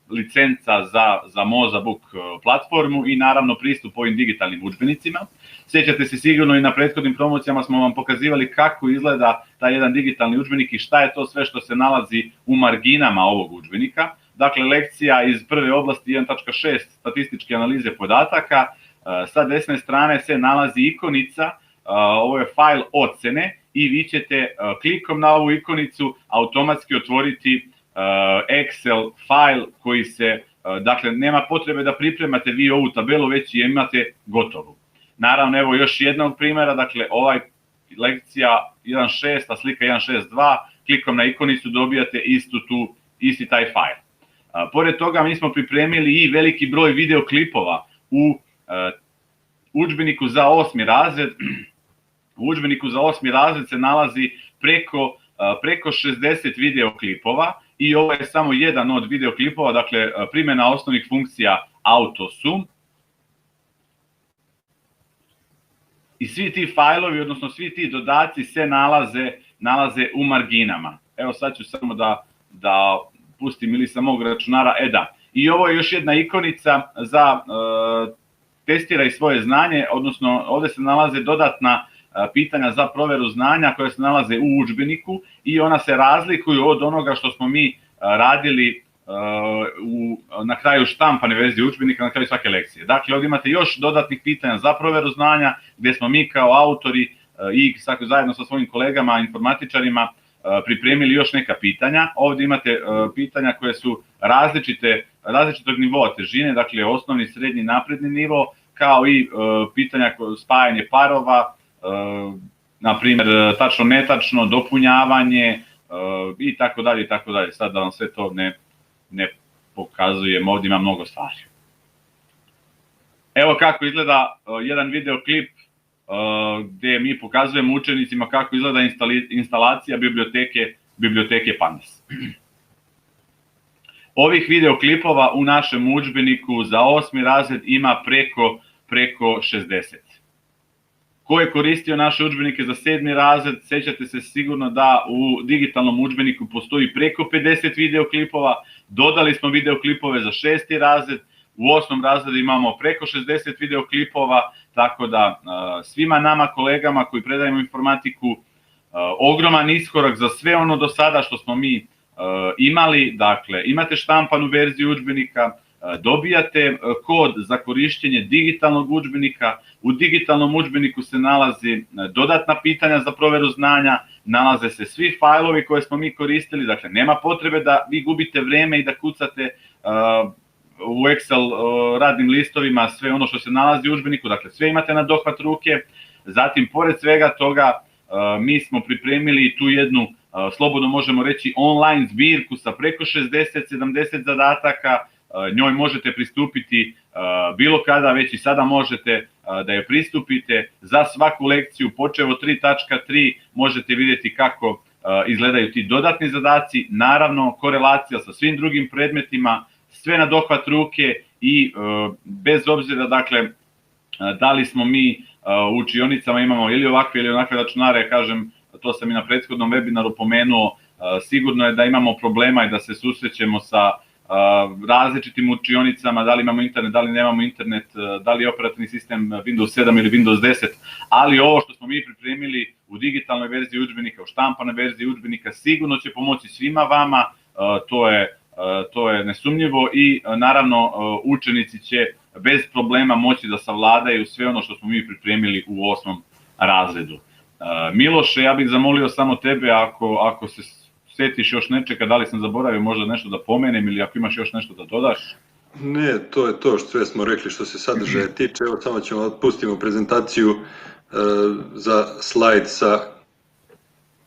licenca za Mozabook platformu i naravno pristup ovim digitalnim udžbenicima. Sjećate se sigurno i na prethodnim promocijama smo vam pokazivali kako izgleda taj jedan digitalni udžbenik i šta je to sve što se nalazi u marginama ovog udžbenika. Dakle, lekcija iz prve oblasti 1.6 statističke analize podataka, sa desne strane se nalazi ikonica, ovo je fajl ocene i vi ćete klikom na ovu ikonicu automatski otvoriti Excel fajl koji se, dakle, nema potrebe da pripremate vi ovu tabelu, već je imate gotovu. Naravno, evo još jednog primjera, dakle, ovaj lekcija 1.6, a slika 1.6.2, klikom na ikonicu dobijate isti taj fajl. Pored toga mi smo pripremili i veliki broj videoklipova u udžbeniku za 8. razred. U udžbeniku za 8. razred se nalazi preko 60 videoklipova i ovo je samo jedan od videoklipova, dakle primjena osnovnih funkcija AutoSum. I svi ti fajlovi, odnosno svi ti dodaci se nalaze u marginama. Evo sad ću samo da pustim ili sa mog računara, da. I ovo je još jedna ikonica za testiraj svoje znanje, odnosno ovdje se nalaze dodatna pitanja za proveru znanja koje se nalaze u udžbeniku i ona se razlikuju od onoga što smo mi radili na kraju štampane verzije udžbenika, na kraju svake lekcije. Dakle, ovdje imate još dodatnih pitanja za proveru znanja gdje smo mi kao autori i zajedno sa svojim kolegama, informatičarima, pripremili još neka pitanja. Ovdje imate pitanja koje su različitog nivoa težine, dakle osnovni, srednji, napredni nivo, kao i pitanja spajanje parova, na primjer tačno, netačno, dopunjavanje i tako dalje i tako dalje. Sad da vam sve to ne pokazujem, ovdje ima mnogo stvari. Evo kako izgleda jedan videoklip gdje mi pokazujemo učenicima kako izgleda instalacija biblioteke Pandas. Ovih videoklipova u našem udžbeniku za 8. razred ima preko 60. Ko je koristio naše udžbenike za 7. razred, sjećate se sigurno da u digitalnom udžbeniku postoji preko 50 videoklipova, dodali smo videoklipove za 6. razred, u 8. razredu imamo preko 60 videoklipova, tako da svima nama kolegama koji predajemo informatiku, ogroman iskorak za sve ono do sada što smo mi imali. Dakle, imate štampanu verziju udžbenika, dobijate kod za korištenje digitalnog udžbenika, u digitalnom udžbeniku se nalazi dodatna pitanja za proveru znanja, nalaze se svi fajlovi koje smo mi koristili, dakle nema potrebe da vi gubite vreme i da kucate u Excel radnim listovima sve ono što se nalazi u udžbeniku, dakle sve imate na dohvat ruke. Zatim, pored svega toga, mi smo pripremili tu jednu, slobodno možemo reći, online zbirku sa preko 60-70 zadataka. Njoj možete pristupiti bilo kada, već i sada možete da je pristupite. Za svaku lekciju, počev od 3.3, možete vidjeti kako izgledaju ti dodatni zadaci, naravno korelacija sa svim drugim predmetima, sve na dohvat ruke i bez obzira, dakle, da li smo mi u učionicama imamo ili ovakve ili onakve računare, kažem, to sam i na prethodnom webinaru pomenuo, sigurno je da imamo problema i da se susrećemo sa različitim učionicama, da li imamo internet, da li nemamo internet, da li je operativni sistem Windows 7 ili Windows 10, ali ovo što smo mi pripremili u digitalnoj verziji udžbenika, u štampanoj verziji udžbenika, sigurno će pomoći svima vama, to je nesumnjivo i naravno učenici će bez problema moći da savladaju sve ono što smo mi pripremili u 8. razredu. Miloše, ja bih zamolio samo tebe ako se sjetiš još nečega, da li sam zaboravio možda nešto da pomenem ili ako imaš još nešto da dodaš? Ne, to je to što sve smo rekli što se sadržaja tiče. Evo samo ćemo pustimo prezentaciju za slajd sa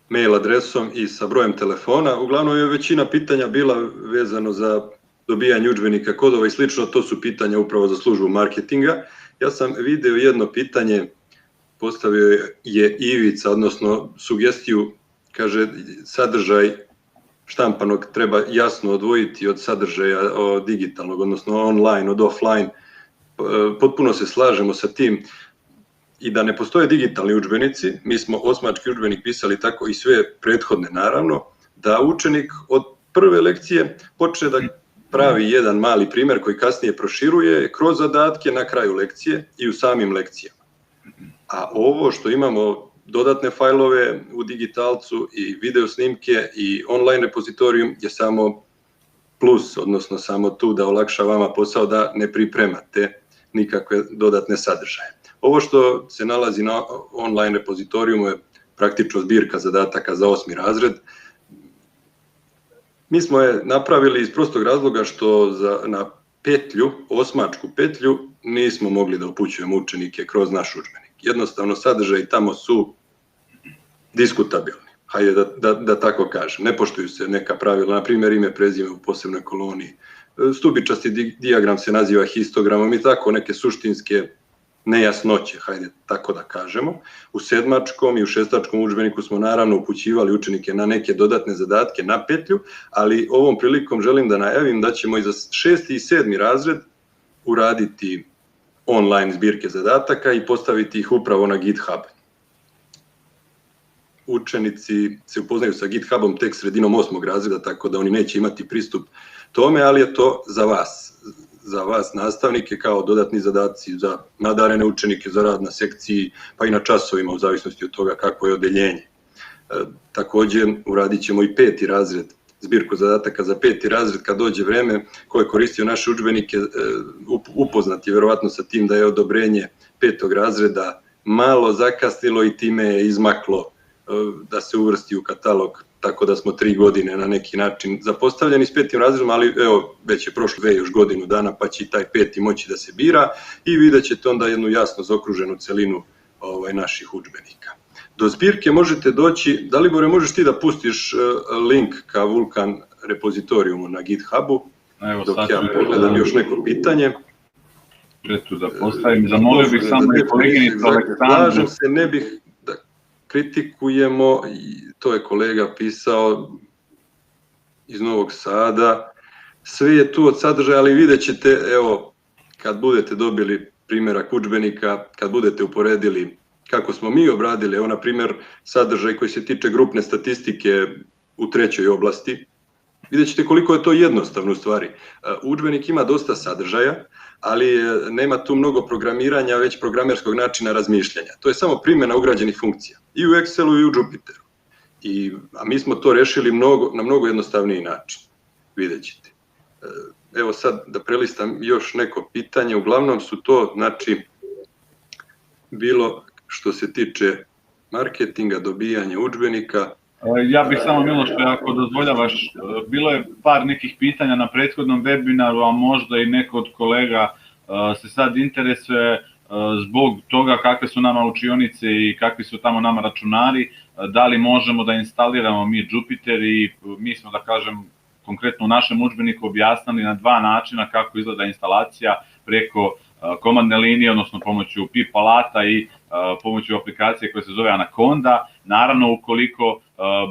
mail adresom i sa brojem telefona. Uglavnom je većina pitanja bila vezano za dobijanje udžbenika, kodova i slično, to su pitanja upravo za službu marketinga. Ja sam video jedno pitanje, postavio je Ivica, odnosno sugestiju, kaže sadržaj štampanog treba jasno odvojiti od sadržaja digitalnog, odnosno online, od offline. Potpuno se slažemo sa tim i da ne postoje digitalni udžbenici, mi smo osmački udžbenik pisali tako i sve prethodne naravno, da učenik od prve lekcije počne da pravi jedan mali primjer koji kasnije proširuje kroz zadatke na kraju lekcije i u samim lekcijama. A ovo što imamo dodatne fajlove u digitalcu i video snimke i online repozitorijum je samo plus, odnosno samo tu da olakša vama posao da ne pripremate nikakve dodatne sadržaje. Ovo što se nalazi na online repozitorijumu je praktično zbirka zadataka za 8. razred. Mi smo je napravili iz prostog razloga što na petlju, osmačku petlju, nismo mogli da upućujemo učenike kroz naš udžbenik. Jednostavno sadržaji tamo su diskutabilni. hajde da tako kažem. Ne poštuju se neka pravila, na primjer ime, prezime u posebnoj koloniji. Stubičasti dijagram se naziva histogramom i tako neke suštinske nejasnoće, hajde tako da kažemo. U sedmačkom i u šestačkom udžbeniku smo naravno upućivali učenike na neke dodatne zadatke na petlju, ali ovom prilikom želim da najavim da ćemo i za 6. i 7. razred uraditi online zbirke zadataka i postaviti ih upravo na GitHub. Učenici se upoznaju sa GitHubom tek sredinom 8. razreda, tako da oni neće imati pristup tome, ali je to za vas nastavnike kao dodatni zadaci, za nadarene učenike, za rad na sekciji, pa i na časovima u zavisnosti od toga kako je odeljenje. Takođe uradit ćemo i 5. razred, zbirku zadataka za 5. razred kad dođe vreme. Ko je koristio naše udžbenike upoznat je verovatno sa tim da je odobrenje 5. razreda malo zakasnilo i time je izmaklo da se uvrsti u katalog, tako da smo 3 godine na neki način zapostavljeni s 5. razredom, ali evo, već je prošlo još godinu dana, pa će i taj 5. moći da se bira i vidjet ćete onda jednu jasno zaokruženu celinu naših udžbenika. Do zbirke možete doći, Dalibore, možeš ti da pustiš link ka Vulkan repozitorijumu na GitHubu, dok ja pogledam još neko pitanje. Pretu da postavim, zamolio bih samo i koleginicu Aleksandru. Slažem se, ne bih da kritikujemo, to je kolega pisao iz Novog Sada, sve je tu od sadržaja, ali vidjet ćete, evo, kad budete dobili primjerak udžbenika, kad budete uporedili kako smo mi obradili, evo na primjer sadržaj koji se tiče grupne statistike u 3. oblasti, vidjet ćete koliko je to jednostavno u stvari. Udžbenik ima dosta sadržaja, ali nema tu mnogo programiranja, već programerskog načina razmišljanja. To je samo primjena ugrađenih funkcija i u Excelu i u Jupyteru. A mi smo to rešili na mnogo jednostavniji način, vidjet ćete. Evo sad da prelistam još neko pitanje, uglavnom su to, znači, bilo što se tiče marketinga, dobijanja udžbenika. Ja bih samo, Miloše, ako dozvoljavaš, bilo je par nekih pitanja na prethodnom webinaru, a možda i neko od kolega se sad interesuje zbog toga kakve su nama učionice i kakvi su tamo nama računari, da li možemo da instaliramo mi Jupyter i mi smo, da kažem, konkretno u našem udžbeniku objasnili na 2 načina kako izgleda instalacija preko komandne linije, odnosno pomoću pip alata i pomoću aplikacije koja se zove Anaconda. Naravno, ukoliko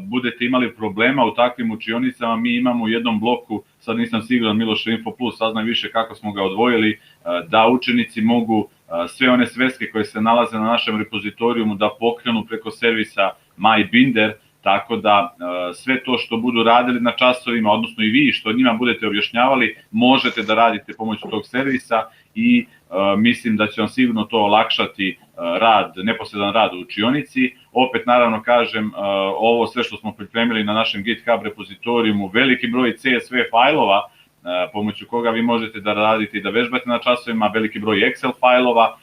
budete imali problema u takvim učionicama, mi imamo u jednom bloku, sad nisam siguran, Miloše Info Plus, saznaj više kako smo ga odvojili, da učenici mogu sve one sveske koje se nalaze na našem repozitorijumu da pokrenu preko servisa MyBinder, tako da sve to što budu radili na časovima, odnosno i vi što njima budete objašnjavali, možete da radite pomoću tog servisa i mislim da će vam sigurno to olakšati rad, neposredan rad u učionici. Opet naravno kažem, ovo sve što smo pripremili na našem GitHub repozitorijumu, veliki broj CSV fajlova pomoću koga vi možete da radite i da vežbate na časovima, veliki broj Excel fajlova,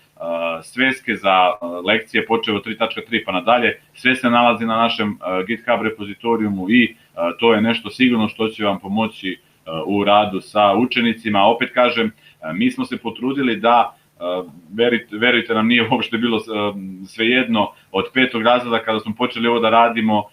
sveske za lekcije počeo od 3.3 pa nadalje, sve se nalazi na našem GitHub repozitorijumu i to je nešto sigurno što će vam pomoći u radu sa učenicima. Opet kažem, mi smo se potrudili da, verujte nam, nije uopšte bilo svejedno od 5. razreda kada smo počeli ovo da radimo,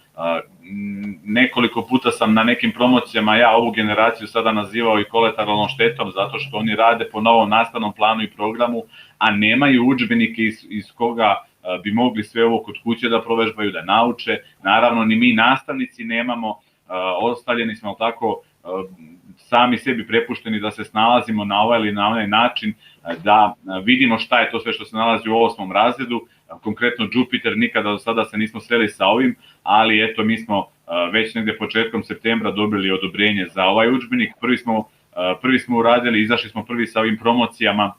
nekoliko puta sam na nekim promocijama ja ovu generaciju sada nazivao i kolateralnom štetom, zato što oni rade po novom nastavnom planu i programu, a nemaju udžbenike iz koga bi mogli sve ovo kod kuće da provežbaju, da nauče. Naravno, ni mi nastavnici nemamo, ostavljeni smo tako sami sebi prepušteni da se snalazimo na ovaj ili na onaj način, da vidimo šta je to sve što se nalazi u 8. razredu. Konkretno Jupyter, nikada do sada se nismo sreli sa ovim, ali eto, mi smo već negde početkom septembra dobili odobrenje za ovaj udžbenik. Prvi smo uradili, izašli smo prvi sa ovim promocijama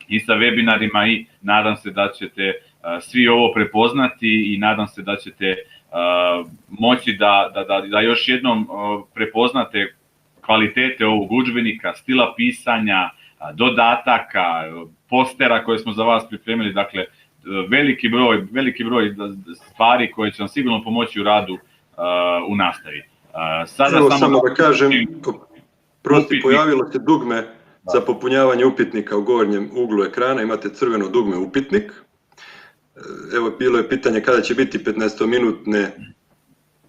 i sa webinarima i nadam se da ćete svi ovo prepoznati i nadam se da ćete moći da još jednom prepoznate kvalitete ovog udžbenika, stila pisanja, dodataka, postera koje smo za vas pripremili, dakle veliki broj stvari koje će vam sigurno pomoći u radu u nastavi. Evo samo da kažem, pojavilo se dugme za popunjavanje upitnika u gornjem uglu ekrana, imate crveno dugme upitnik. Evo, bilo je pitanje kada će biti 15-minutne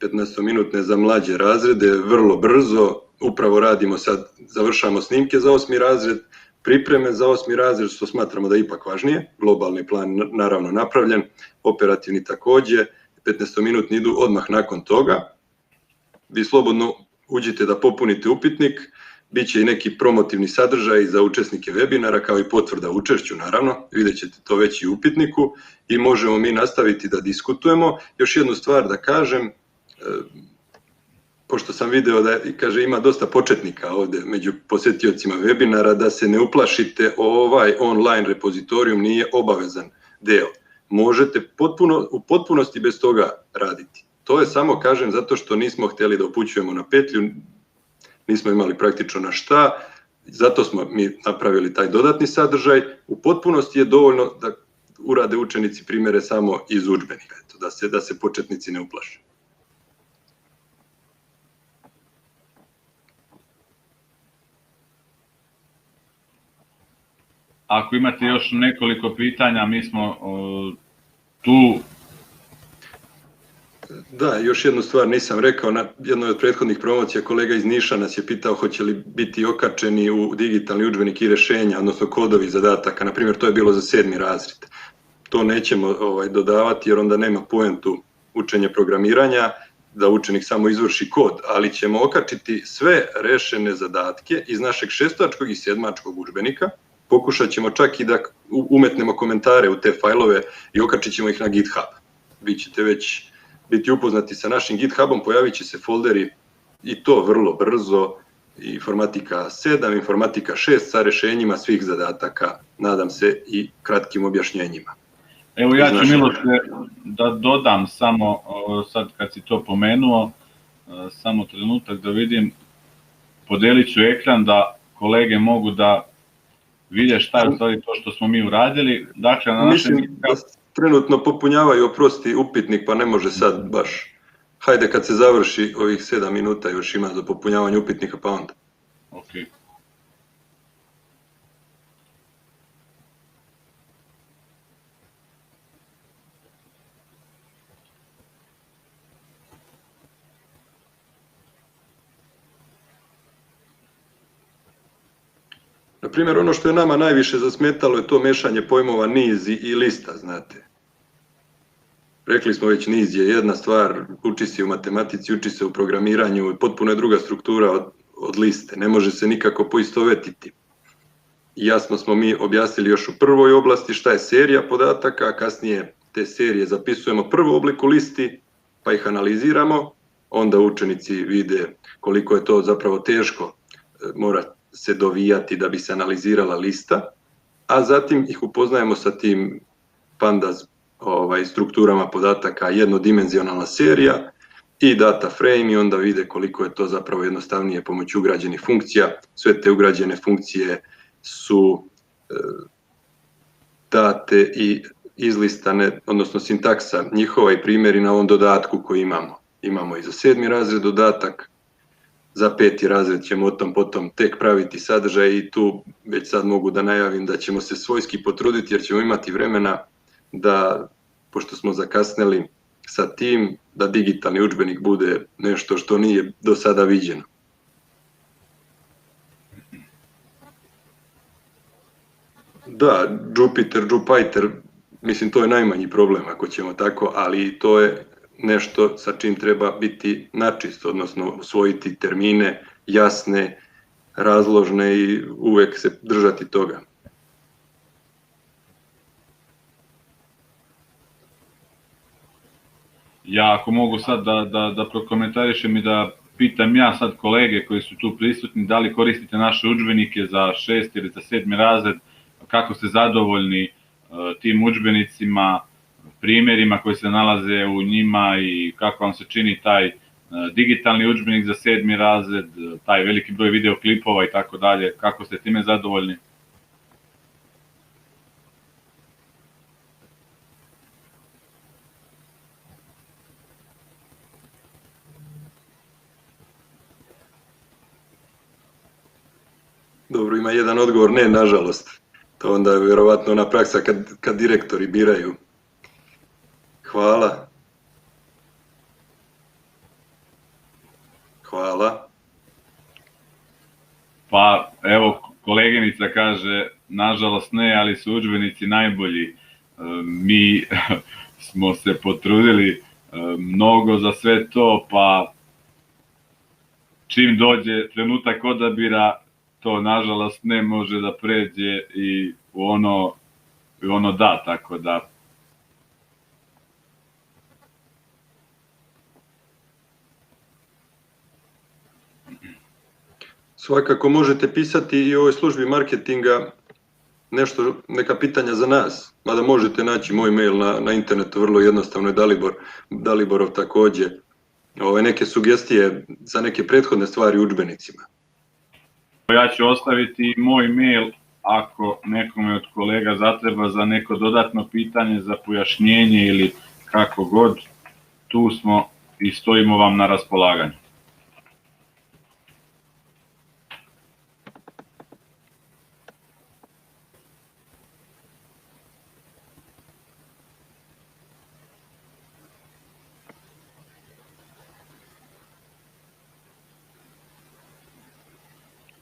15-minutne za mlađe razrede, vrlo brzo, upravo radimo sad, završamo snimke za 8. razred, pripreme za 8. razred, što smatramo da je ipak važnije, globalni plan naravno napravljen, operativni takođe, 15-minutni idu odmah nakon toga. Vi slobodno uđite da popunite upitnik, bit će i neki promotivni sadržaj za učesnike webinara, kao i potvrda o učešću, naravno, vidjet ćete to već i u upitniku i možemo mi nastaviti da diskutujemo. Još jednu stvar da kažem, pošto sam video da kaže, ima dosta početnika ovde među posetiocima webinara, da se ne uplašite, ovaj online repozitorijum nije obavezan deo. Možete u potpunosti bez toga raditi. To je samo, kažem, zato što nismo hteli da upućujemo na petlju, nismo imali praktično na šta, zato smo mi napravili taj dodatni sadržaj. U potpunosti je dovoljno da urade učenici primere samo iz udžbenika, da se početnici ne uplaše. Ako imate još nekoliko pitanja, mi smo tu. Da, još jednu stvar nisam rekao, na jednoj od prethodnih promocija kolega iz Niša nas je pitao hoće li biti okačeni u digitalni udžbenik i rešenja, odnosno kodovi zadataka, na primjer to je bilo za 7. razred. To nećemo dodavati jer onda nema poentu učenja programiranja, da učenik samo izvrši kod, ali ćemo okačiti sve rešene zadatke iz našeg 6. i 7. udžbenika. Pokušat ćemo čak i da umetnemo komentare u te fajlove i okačit ćemo ih na GitHub. Vi ćete već biti upoznati sa našim GitHubom, pojavit će se folderi i to vrlo brzo, informatika 7, informatika 6 sa rešenjima svih zadataka, nadam se i kratkim objašnjenjima. Evo ja ću, Miloš, da dodam samo, sad kad si to pomenuo, samo trenutak da vidim, podelit ću ekran da kolege mogu da vide šta je u stvari to što smo mi uradili. Dakle, na našem... Mislim da trenutno popunjavaju, oprosti, upitnik, pa ne može sad baš. Hajde kad se završi ovih 7 minuta još ima za popunjavanje upitnika, pa onda. Okej. Na primjer, ono što je nama najviše zasmetalo je to mešanje pojmova niz i lista, znate. Rekli smo već, niz je jedna stvar, uči se u matematici, uči se u programiranju, potpuno je druga struktura od liste, ne može se nikako poistovetiti. I jasno smo mi objasnili još u prvoj oblasti šta je serija podataka, a kasnije te serije zapisujemo prvu obliku listi, pa ih analiziramo, onda učenici vide koliko je to zapravo teško, mora se dovijati da bi se analizirala lista, a zatim ih upoznajemo sa tim pandas strukturama podataka, jednodimenzionalna serija i data frame, i onda vide koliko je to zapravo jednostavnije pomoću ugrađenih funkcija. Sve te ugrađene funkcije su date i izlistane, odnosno sintaksa njihova i primjeri na ovom dodatku koji imamo. Imamo i za 7. razred dodatak, za 5. razred ćemo o tom potom tek praviti sadržaj i tu već sad mogu da najavim da ćemo se svojski potruditi jer ćemo imati vremena da, pošto smo zakasneli sa tim, da digitalni udžbenik bude nešto što nije do sada viđeno. Da, Jupyter, mislim to je najmanji problem ako ćemo tako, ali to je nešto sa čim treba biti načist, odnosno usvojiti termine jasne, razložne i uvek se držati toga. Ja ako mogu sad da prokomentarišem i da pitam ja sad kolege koji su tu prisutni, da li koristite naše udžbenike za 6. ili za 7. razred, kako ste zadovoljni tim udžbenicima, primjerima koji se nalaze u njima i kako vam se čini taj digitalni udžbenik za 7. razred, taj veliki broj videoklipova i tako dalje, kako ste time zadovoljni? Dobro, ima jedan odgovor, ne, nažalost. To onda je vjerovatno ona praksa kad direktori biraju. Hvala. Pa evo, koleginica kaže, nažalost ne, ali su udžbenici najbolji. Mi smo se potrudili mnogo za sve to, pa čim dođe trenutak odabira, to nažalost ne može da pređe i u ono da, tako da. Svakako možete pisati i u ovoj službi marketinga neka pitanja za nas, mada možete naći moj mail na internetu, vrlo jednostavno je Daliborov takođe, neke sugestije za neke prethodne stvari u udžbenicima. Ja ću ostaviti moj mail ako nekome od kolega zatreba za neko dodatno pitanje, za pojašnjenje ili kako god, tu smo i stojimo vam na raspolaganju.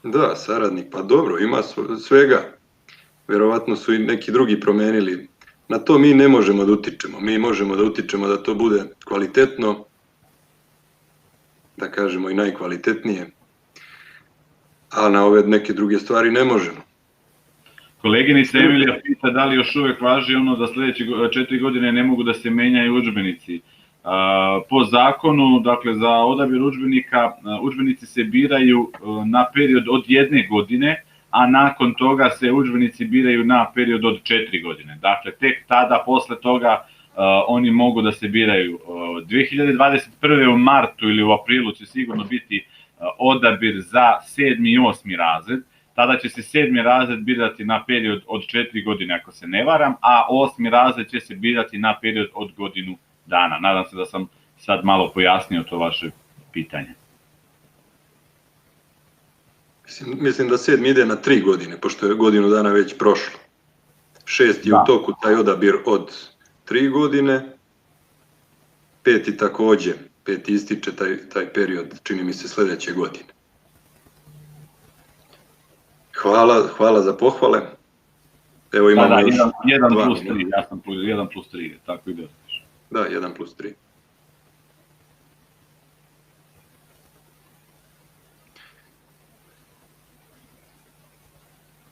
Da, saradnik, pa dobro, ima svega. Verovatno su i neki drugi promenili. Na to mi ne možemo da utičemo. Mi možemo da utičemo da to bude kvalitetno, da kažemo i najkvalitetnije, a na ove neke druge stvari ne možemo. Koleginica Emilija pita da li još uvek važi ono da sledeće 4 godine ne mogu da se menjaju udžbenici. Po zakonu, dakle za odabir udžbenika, udžbenici se biraju na period od 1 godine, a nakon toga se udžbenici biraju na period od 4 godine. Dakle, tek tada, posle toga, oni mogu da se biraju. 2021. u martu ili u aprilu će sigurno biti odabir za 7. i 8. razred. Tada će se 7. razred birati na period od 4 godine, ako se ne varam, a 8. razred će se birati na period od godinu dana. Nadam se da sam sad malo pojasnio to vaše pitanje. Mislim da 7. ide na 3 godine, pošto je godinu dana već prošlo. 6. je u toku taj odabir od 3 godine, 5. takođe, 5. ističe taj period, čini mi se sledeće godine. Hvala za pohvale. Evo imamo još 1 plus 3, ja sam 1 plus 3, tako ide. Da, 1 plus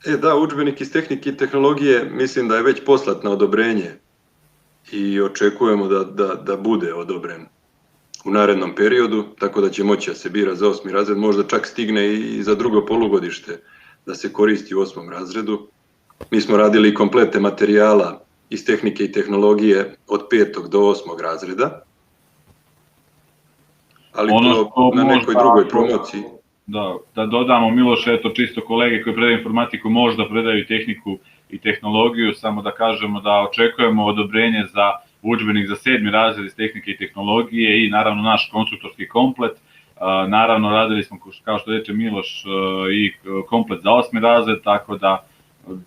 3. Da, udžbenik iz tehnike i tehnologije mislim da je već poslat na odobrenje i očekujemo da bude odobren u narednom periodu, tako da će moći da se bira za 8. razred, možda čak stigne i za drugo polugodište da se koristi u 8. razredu. Mi smo radili komplete materijala iz tehnike i tehnologije od 5. do 8. razreda, ali to na nekoj drugoj promociji. Da dodamo, Miloše, eto čisto kolege koji predaju informatiku možda predaju tehniku i tehnologiju, samo da kažemo da očekujemo odobrenje za udžbenik za 7. razred iz tehnike i tehnologije i naravno naš konstruktorski komplet. Naravno radili smo, kao što reče Miloš, i komplet za 8. razred, tako da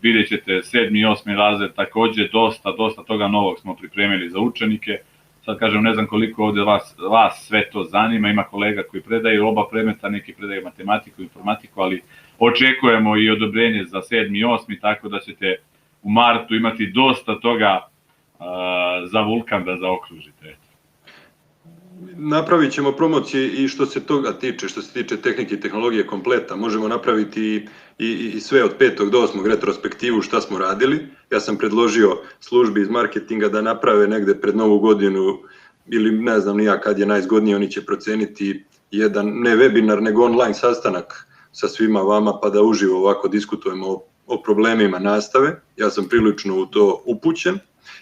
vidjet ćete 7. i 8. razred takođe dosta toga novog smo pripremili za učenike. Sad kažem, ne znam koliko ovde vas sve to zanima, ima kolega koji predaju oba predmeta, neki predaju matematiku i informatiku, ali očekujemo i odobrenje za 7. i 8. tako da ćete u martu imati dosta toga za Vulkan da zaokružite. Napravit ćemo promocije i što se toga tiče, što se tiče tehnike i tehnologije kompleta. Možemo napraviti i sve od 5. do 8. retrospektivu šta smo radili. Ja sam predložio službi iz marketinga da naprave negde pred novu godinu ili ne znam ni ja kad je najzgodnije, oni će proceniti jedan ne webinar nego online sastanak sa svima vama pa da uživo ovako diskutujemo o problemima nastave. Ja sam prilično u to upućen.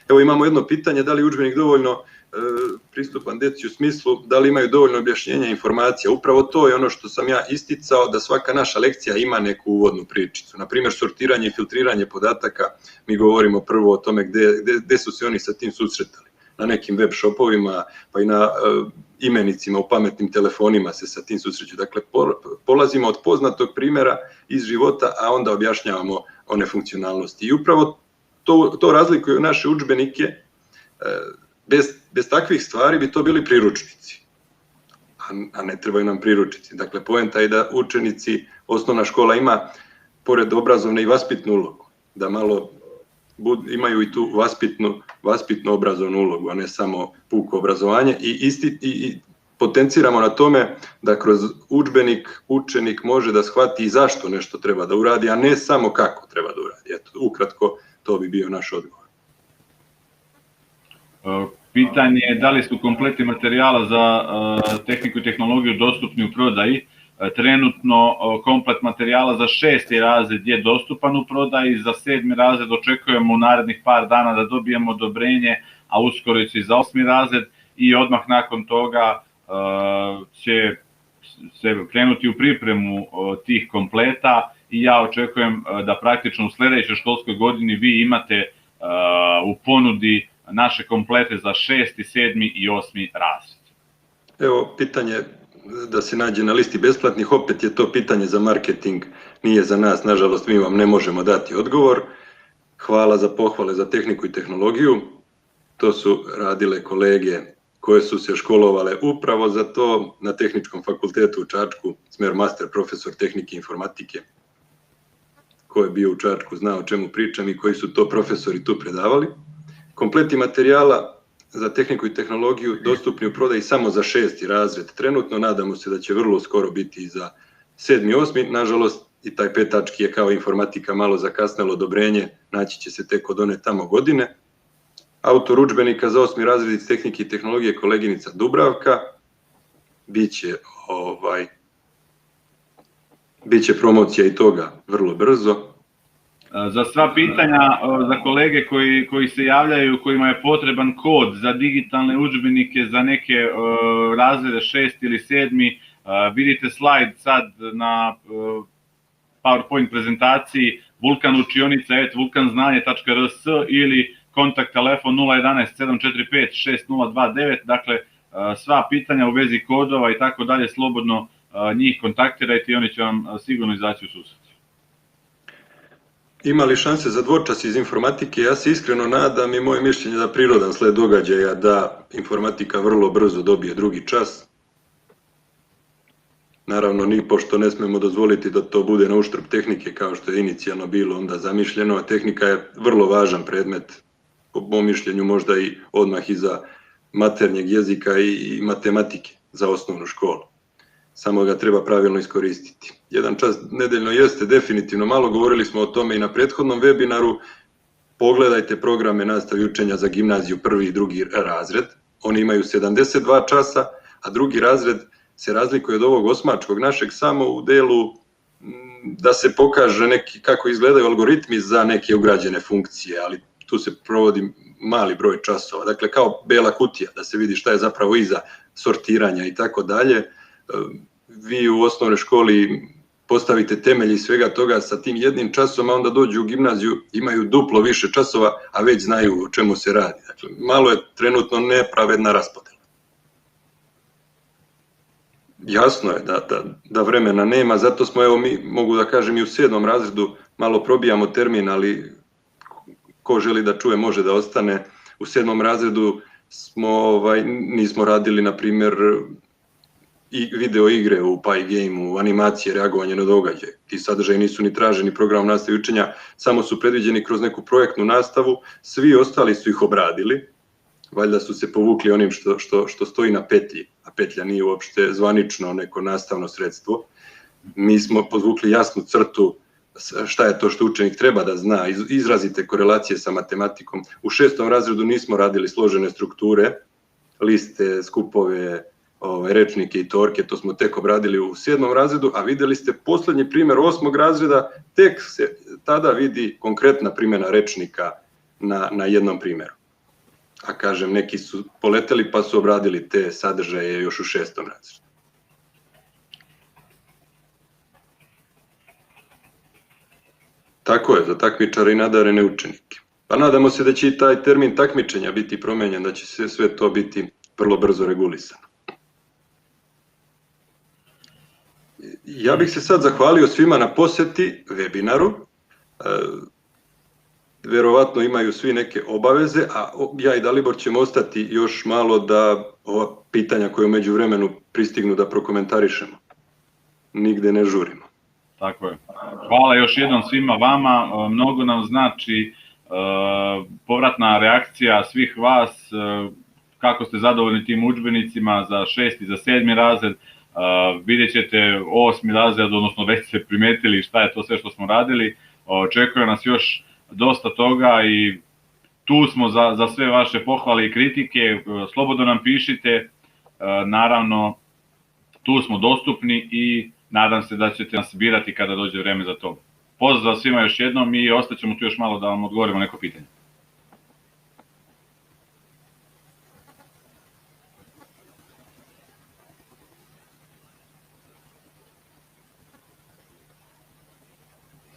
Evo imamo jedno pitanje, da li je udžbenik dovoljno pristupan deci u smislu da li imaju dovoljno objašnjenja i informacija. Upravo to je ono što sam ja isticao, da svaka naša lekcija ima neku uvodnu pričicu. Naprimjer, sortiranje i filtriranje podataka, mi govorimo prvo o tome gde su se oni sa tim susretali. Na nekim web shopovima, pa i na imenicima u pametnim telefonima se sa tim susreću. Dakle, polazimo od poznatog primjera iz života, a onda objašnjavamo one funkcionalnosti. I upravo to razlikuje naše udžbenike. Bez takvih stvari bi to bili priručnici. A a ne trebaju nam priručnici. Dakle, poenta je da učenici, osnovna škola ima pored obrazovne i vaspitnu ulogu, da malo imaju i tu vaspitnu obrazovnu ulogu, a ne samo puko obrazovanje i potenciramo na tome da kroz udžbenik učenik može da shvati i zašto nešto treba da uradi, a ne samo kako treba da uradi. Eto, ukratko, to bi bio naš odgovor. Pitanje je da li su kompleti materijala za tehniku i tehnologiju dostupni u prodaji. Trenutno komplet materijala za 6. razred je dostupan u prodaji, za 7. razred očekujemo u narednih par dana da dobijemo odobrenje, a uskoro i za 8. razred i odmah nakon toga će se krenuti u pripremu tih kompleta i ja očekujem da praktično u sledećoj školskoj godini vi imate u ponudi naše komplete za 6., 7. i 8. razred. Evo, pitanje da se nađe na listi besplatnih, opet je to pitanje za marketing, nije za nas, nažalost mi vam ne možemo dati odgovor. Hvala za pohvale za tehniku i tehnologiju, to su radile kolege koje su se školovale upravo za to na Tehničkom fakultetu u Čačku, smer master profesor tehnike i informatike. Ko je bio u Čačku zna o čemu pričam i koji su to profesori tu predavali. Kompleti materijala za tehniku i tehnologiju dostupni u prodaji samo za 6. razred trenutno, nadamo se da će vrlo skoro biti i za 7. i 8. Nažalost, i taj petački je kao informatika malo zakasnelo odobrenje, naći će se tek od one tamo godine. Autor udžbenika za 8. razred iz tehnike i tehnologije koleginica Dubravka, biće promocija i toga vrlo brzo. Za sva pitanja, za kolege koji se javljaju, kojima je potreban kod za digitalne udžbenike za neke razrede 6. ili 7. Vidite slajd sad na PowerPoint prezentaciji vulkanučionica@vulkanznanje.rs ili kontakt telefon 011 745 6029. Dakle, sva pitanja u vezi kodova i tako dalje, slobodno njih kontaktirajte i oni će vam sigurno izaći u susret. Ima li šanse za dvočas iz informatike? Ja se iskreno nadam i moje mišljenje da prirodan sled događaja da informatika vrlo brzo dobije drugi čas. Naravno, ni pošto ne smemo dozvoliti da to bude na uštrb tehnike kao što je inicijalno bilo onda zamišljeno, a tehnika je vrlo važan predmet, po mom mišljenju možda i odmah iza maternjeg jezika i matematike za osnovnu školu. Samo ga treba pravilno iskoristiti. Jedan čas nedeljno jeste definitivno malo, govorili smo o tome i na prethodnom webinaru. Pogledajte programe nastave i učenja za gimnaziju 1. i 2. razred. Oni imaju 72 časa, a 2. razred se razlikuje od ovog osmačkog našeg samo u delu da se pokaže kako izgledaju algoritmi za neke ugrađene funkcije, ali tu se provodi mali broj časova. Dakle, kao bela kutija, da se vidi šta je zapravo iza sortiranja i tako dalje. Vi u osnovnoj školi postavite temelji svega toga sa tim jednim časom, a onda dođu u gimnaziju, imaju duplo više časova, a već znaju o čemu se radi. Dakle, malo je trenutno nepravedna raspodela. Jasno je da vremena nema, zato smo, evo mi, mogu da kažem, i u 7. razredu malo probijamo termin, ali ko želi da čuje može da ostane. U 7. razredu nismo radili, na primjer, i video igre u PyGame-u, animacije, reagovanje na događaje. Ti sadržaji nisu ni traženi programom nastave i učenja, samo su predviđeni kroz neku projektnu nastavu, svi ostali su ih obradili, valjda su se povukli onim što stoji na petlji, a petlja nije uopšte zvanično neko nastavno sredstvo. Mi smo podvukli jasnu crtu šta je to što učenik treba da zna, izrazite korelacije sa matematikom. U 6. razredu nismo radili složene strukture, liste, skupove, rečnike i torke, to smo tek obradili u 7. razredu, a videli ste poslednji primer 8. razreda, tek se tada vidi konkretna primjena rečnika na jednom primjeru. A kažem, neki su poleteli pa su obradili te sadržaje još u 6. razredu. Tako je, za takmičare i nadarene učenike. Pa nadamo se da će i taj termin takmičenja biti promenjen, da će sve to biti vrlo brzo regulisano. Ja bih se sad zahvalio svima na poseti webinaru. verovatno imaju svi neke obaveze, a ja i Dalibor ćemo ostati još malo da ova pitanja koje u međuvremenu pristignu da prokomentarišemo. Nigde ne žurimo. Tako je. Hvala još jednom svima vama, mnogo nam znači povratna reakcija svih vas, kako ste zadovoljni tim udžbenicima za 6. i za 7. razred, vidjet ćete 8. razred, odnosno već ste primetili šta je to sve što smo radili, očekuje nas još dosta toga i tu smo za sve vaše pohvale i kritike, slobodno nam pišite, naravno tu smo dostupni i nadam se da ćete nas birati kada dođe vreme za to. Pozdrav svima još jednom i ostaćemo tu još malo da vam odgovorimo neko pitanje.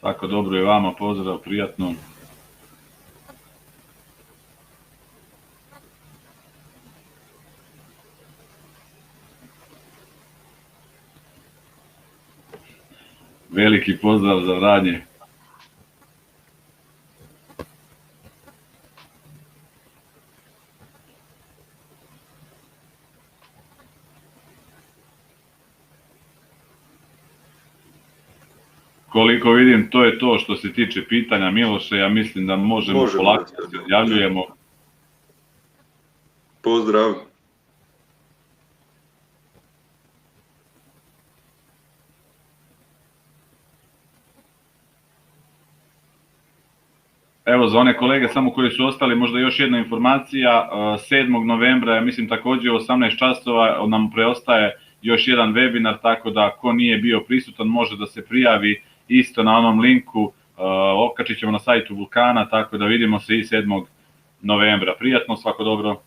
Svako dobro je vama, pozdrav, prijatno. Veliki pozdrav za Vranje. Koliko vidim, to je to što se tiče pitanja, Miloše, ja mislim da možemo polako da se javljujemo. Pozdrav. Evo, za one kolege samo koji su ostali, možda još jedna informacija, 7. novembra, ja mislim takođe u 18 časova nam preostaje još jedan webinar, tako da ko nije bio prisutan može da se prijavi isto na onom linku, okačit ćemo na sajtu Vulkana, tako da vidimo se i 7. novembra. Prijatno, svako dobro.